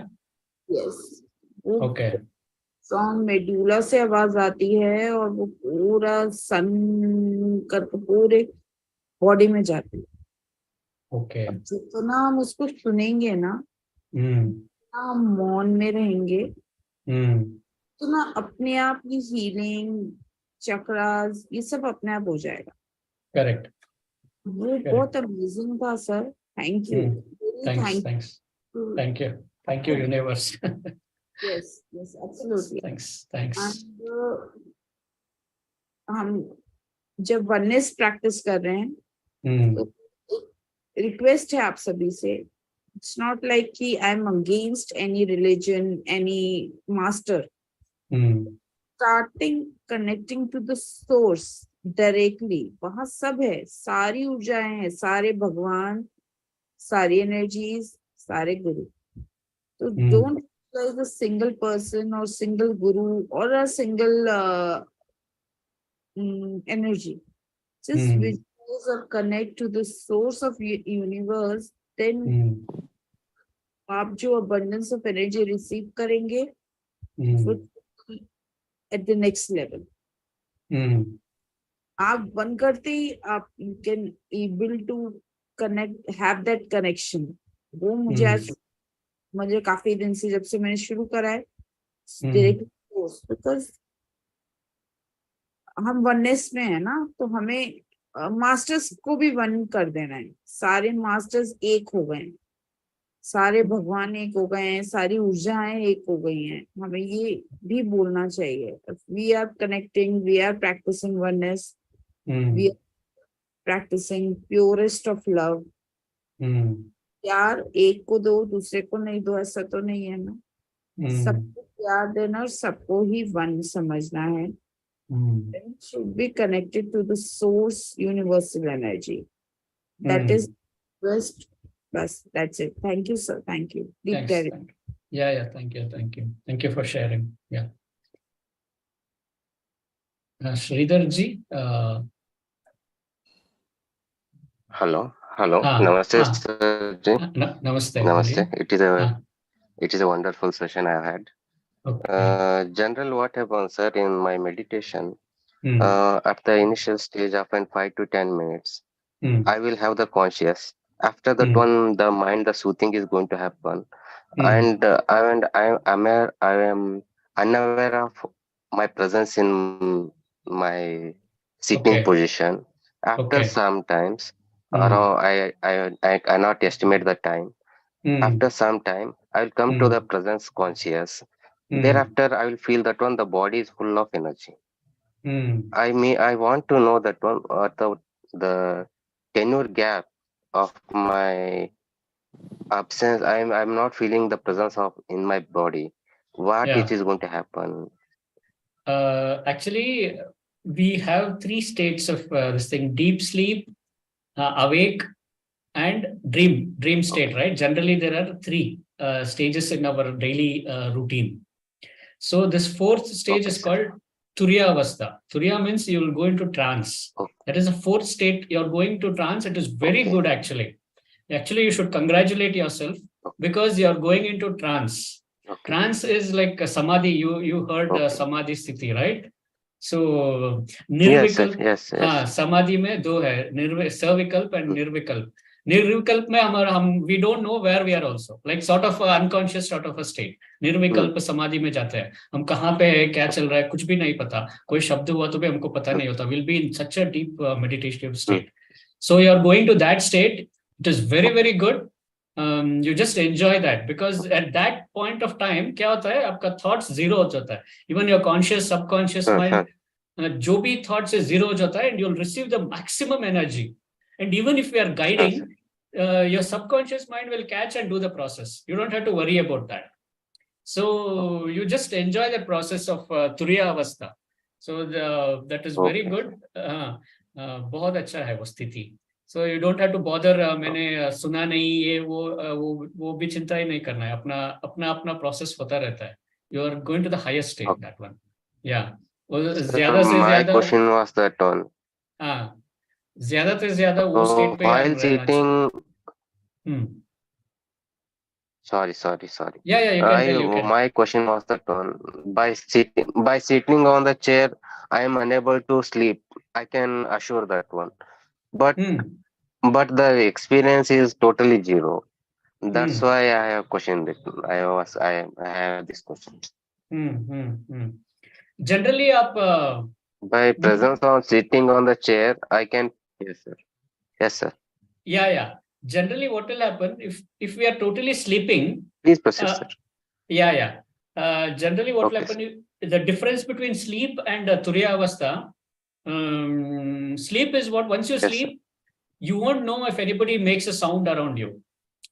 यस, वो ओके सॉन्ग मेडुला से आवाज आती है, और वो पूरा सन करके पूरे बॉडी में जाती है। ओके। अब जितना हम उसको सुनेंगे ना, हम मौन में रहेंगे, तो ना अपने आप ये हीलिंग चक्रास ये सब अपने आप हो जाएगा। करेक्ट। वो बहुत अमेजिंग था sir, thank you, thanks thanks, thank you universe. Yes yes absolutely. Thanks. हम जब वननेस प्रैक्टिस कर रहे हैं, तो एक रिक्वेस्ट है आप सभी से, इट्स नॉट लाइक कि I am against any religion any master, starting connecting to the source directly, वहां सब है, सारी ऊर्जाएं हैं, सारे भगवान, सारी एनर्जीज, सारे गुरु। तो don't like a single person or single guru or a single energy. Just visualize or connect to the source of universe, then आप जो abundance of energy receive करेंगे, at the next level. आप बंद करते ही आप you can able to connect, have that connection. वो मुझे आज, मुझे काफी दिन से, जब से मैंने शुरू करा है डायरेक्ट, बिकॉज हम वननेस में है ना, तो हमें मास्टर्स को भी वन कर देना है, सारे मास्टर्स एक हो गए हैं, सारे भगवान एक हो गए हैं, सारी ऊर्जाएं एक हो गई हैं, हमें ये भी बोलना चाहिए। We are connecting, we are practising oneness, we are practising purest of love. प्यार एक को दो, दूसरे को नहीं दो, ऐसा तो नहीं है ना। सबको प्यार देना और सबको ही वन समझना है। Should be connected to the source universal energy. That is best. That's it. Thank you, sir. Thank you. Deep Thanks. dive. Yeah, thank you. Thank you for sharing. Yeah. Sridhar ji. Hello. Namaste, sir ji. Namaste. Namaste. It is a wonderful session I have had. Okay. General, what happens, sir, in my meditation, at the initial stage, often 5 to 10 minutes, I will have the conscious. After that one, the mind, the soothing is going to happen, and I am unaware of my presence in my sitting position. After some times, I cannot estimate the time. After some time, I will come to the presence conscious. Thereafter, I will feel that one, the body is full of energy. I want to know that one, the tenure gap of my absence. I'm not feeling the presence of in my body. What it is going to happen? Actually, we have 3 states of this thing: deep sleep, awake, and dream state, right? Generally, there are 3 stages in our daily routine. So this 4th stage is called Turiya Avastha. Turiya means you will go into trance. That is the 4th state. You're going to trance. It is very good, actually. Actually, you should congratulate yourself because you're going into trance. Trance is like a samadhi. You heard samadhi sthiti, right? So nirvikalp, yes. samadhi में 2 है, savikalp and nirvikalp. Nirvikalp में we don't know where we are also, like sort of unconscious sort of a state. Nirvikalp समाधि में जाते हैं, हम कहाँ पे है, क्या चल रहा है, कुछ भी नहीं पता, कोई शब्द हुआ तो भी हमको पता नहीं होता. We'll be in such a deep meditative state. So you are going to that state. It is very, very good. You just enjoy that, because at that point of time क्या होता है, आपका thoughts zero हो जाता है. Even your conscious, subconscious mind, जो भी thoughts से zero हो जाता है, and you'll receive the maximum energy. And even if we are guiding, your subconscious mind will catch and do the process. You don't have to worry about that. So you just enjoy the process of Turiya Avastha. So that is very good. बहुत अच्छा है वो स्थिति. So you don't have to bother. मैंने सुना नहीं ये वो भी चिंता ही नहीं करना है. अपना process होता रहता है. You are going to the highest state. That one. Yeah. ज़्यादा से ज़्यादा. My question was that one. ज़्यादा से ज़्यादा वो स्टेट पे while sitting. Sorry. Yeah, you can. My question was that one. By sitting on the chair, I am unable to sleep. I can assure that one. But the experience is totally zero. That's why I have questioned it. I have this question. Generally, आप by presence of sitting on the chair, I can. Yes, sir. Yeah. Generally, what will happen if we are totally sleeping? Please proceed, sir. Yeah. Generally, what will happen is the difference between sleep and Turiya Avastha. Sleep is what, once you sleep, you won't know if anybody makes a sound around you.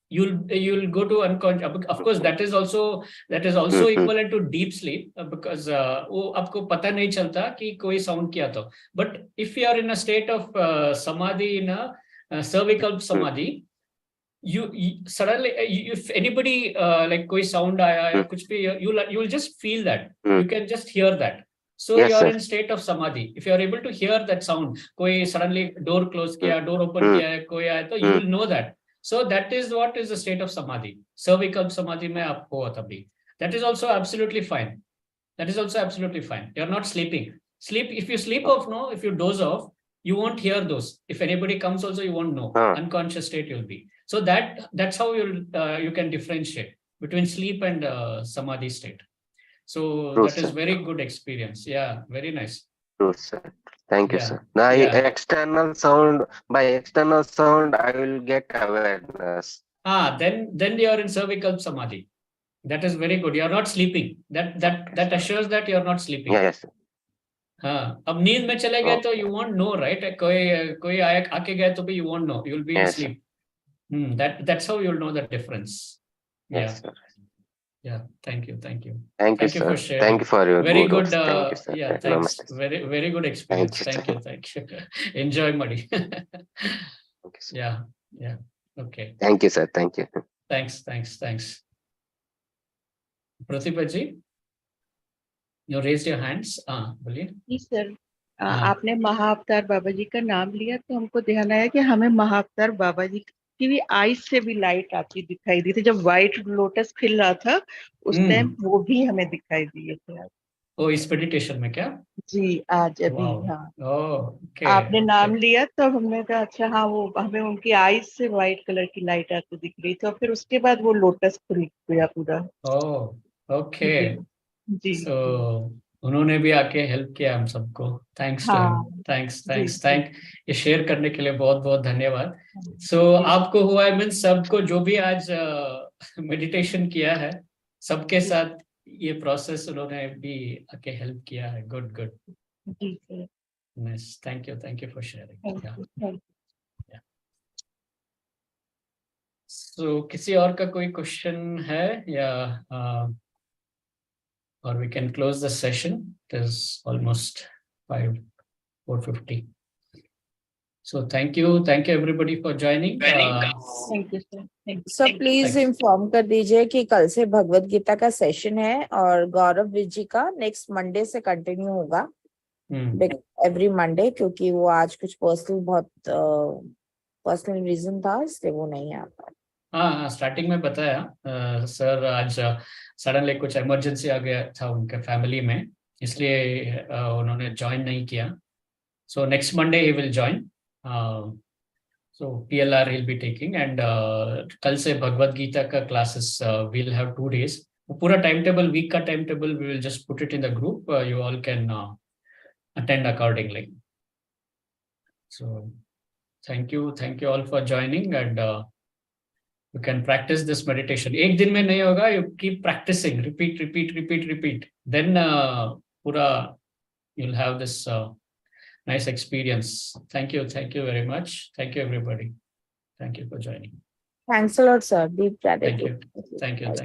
You'll go to unconscious. Of course, that is also equivalent to deep sleep, because वो आपको पता नहीं चलता कि कोई sound किया तो. But if you are in a state of samadhi, in a cervical samadhi, you suddenly, if anybody like कोई sound आया या कुछ भी, you'll just feel that. You can just hear that. So you are in state of samadhi. If you are able to hear that sound, कोई suddenly door close किया, door open किया है, कोई आया तो, you will know that. So that is what is the state of samadhi. Cervical samadhi में आप हो तभी. That is also absolutely fine. You are not sleeping. If you sleep off, no, if you doze off, you won't hear those. If anybody comes also, you won't know. Unconscious state you'll be. So that's how you can differentiate between sleep and samadhi state. So that is very good experience. Yeah, very nice. True, sir. Thank you, Yeah. sir. Now, Yeah. by external sound, I will get awareness. Then you are in cervical samadhi. That is very good. You are not sleeping. That assures that you are not sleeping. Yes. हाँ, अब नींद में चले गए तो you won't know, right? कोई आके गए तो भी you won't know. You will be in sleep. That's how you'll know the difference. Yes, sir. Yeah. Thank you, Thank you, sir. for sharing. Thank you for your very good. Thank you, sir. Yeah, thanks. Namaste. Very good experience. Thank you. Enjoy, Madi. Thank you, sir. Yeah. Okay. Thank you, sir. Thank you. Thanks. Pratibha ji, you raised your hands. बोलिए. जी sir, आपने महाअवतार बाबा जी का नाम लिया तो हमको ध्यान आया कि हमें महाअवतार बाबा जी की भी आईज से भी लाइट आती दिखाई दी थी। जब व्हाइट लोटस खिल रहा था उस टाइम वो भी हमें दिखाई दिए थे। ओ, इस मेडिटेशन में क्या? जी, आज अभी। हाँ, ओके। आपने नाम लिया तो हमने कहा अच्छा, हाँ, वो हमें उनकी आईज से व्हाइट कलर की लाइट आती दिख रही थी और फिर उसके बाद वो लोटस खुल गया पूरा। ओके। जी। उन्होंने भी आके हेल्प किया हम सबको। Thanks to him. थैंक्स। ये शेयर करने के लिए बहुत बहुत धन्यवाद। आपको हुआ है, मीन्स सबको जो भी आज मेडिटेशन किया है सबके साथ ये प्रोसेस उन्होंने भी आके हेल्प किया है। Good. Nice. Thank you for sharing. So किसी और का कोई क्वेश्चन है या or we can close the session. It is almost 4:50. So thank you everybody for joining. Thank you, sir. So please inform कर दीजिए कि कल से भगवत गीता का सेशन है और गौरव विजी का नेक्स्ट मंडे से कंटिन्यू होगा। एवरी मंडे, क्योंकि वो आज कुछ बहुत पर्सनल रीजन था इसलिए वो नहीं आ पाया। हाँ, स्टार्टिंग में बताया सर, आज सडनली कुछ इमरजेंसी आ गया था उनके फैमिली में, इसलिए उन्होंने ज्वाइन नहीं किया। So next Monday he will join. So PLR he'll be taking and कल से भगवत गीता का क्लासेस we'll have 2 days। पूरा टाइम टेबल, वीक का time table we will just put it in the group. You all can attend accordingly. So thank you all for joining and you can practice this meditation. एक दिन में नहीं होगा, you keep practicing, repeat. Then पूरा you'll have this nice experience. Thank you very much. Thank you everybody. Thank you for joining. Thanks a lot, sir. Deep gratitude. Thank you.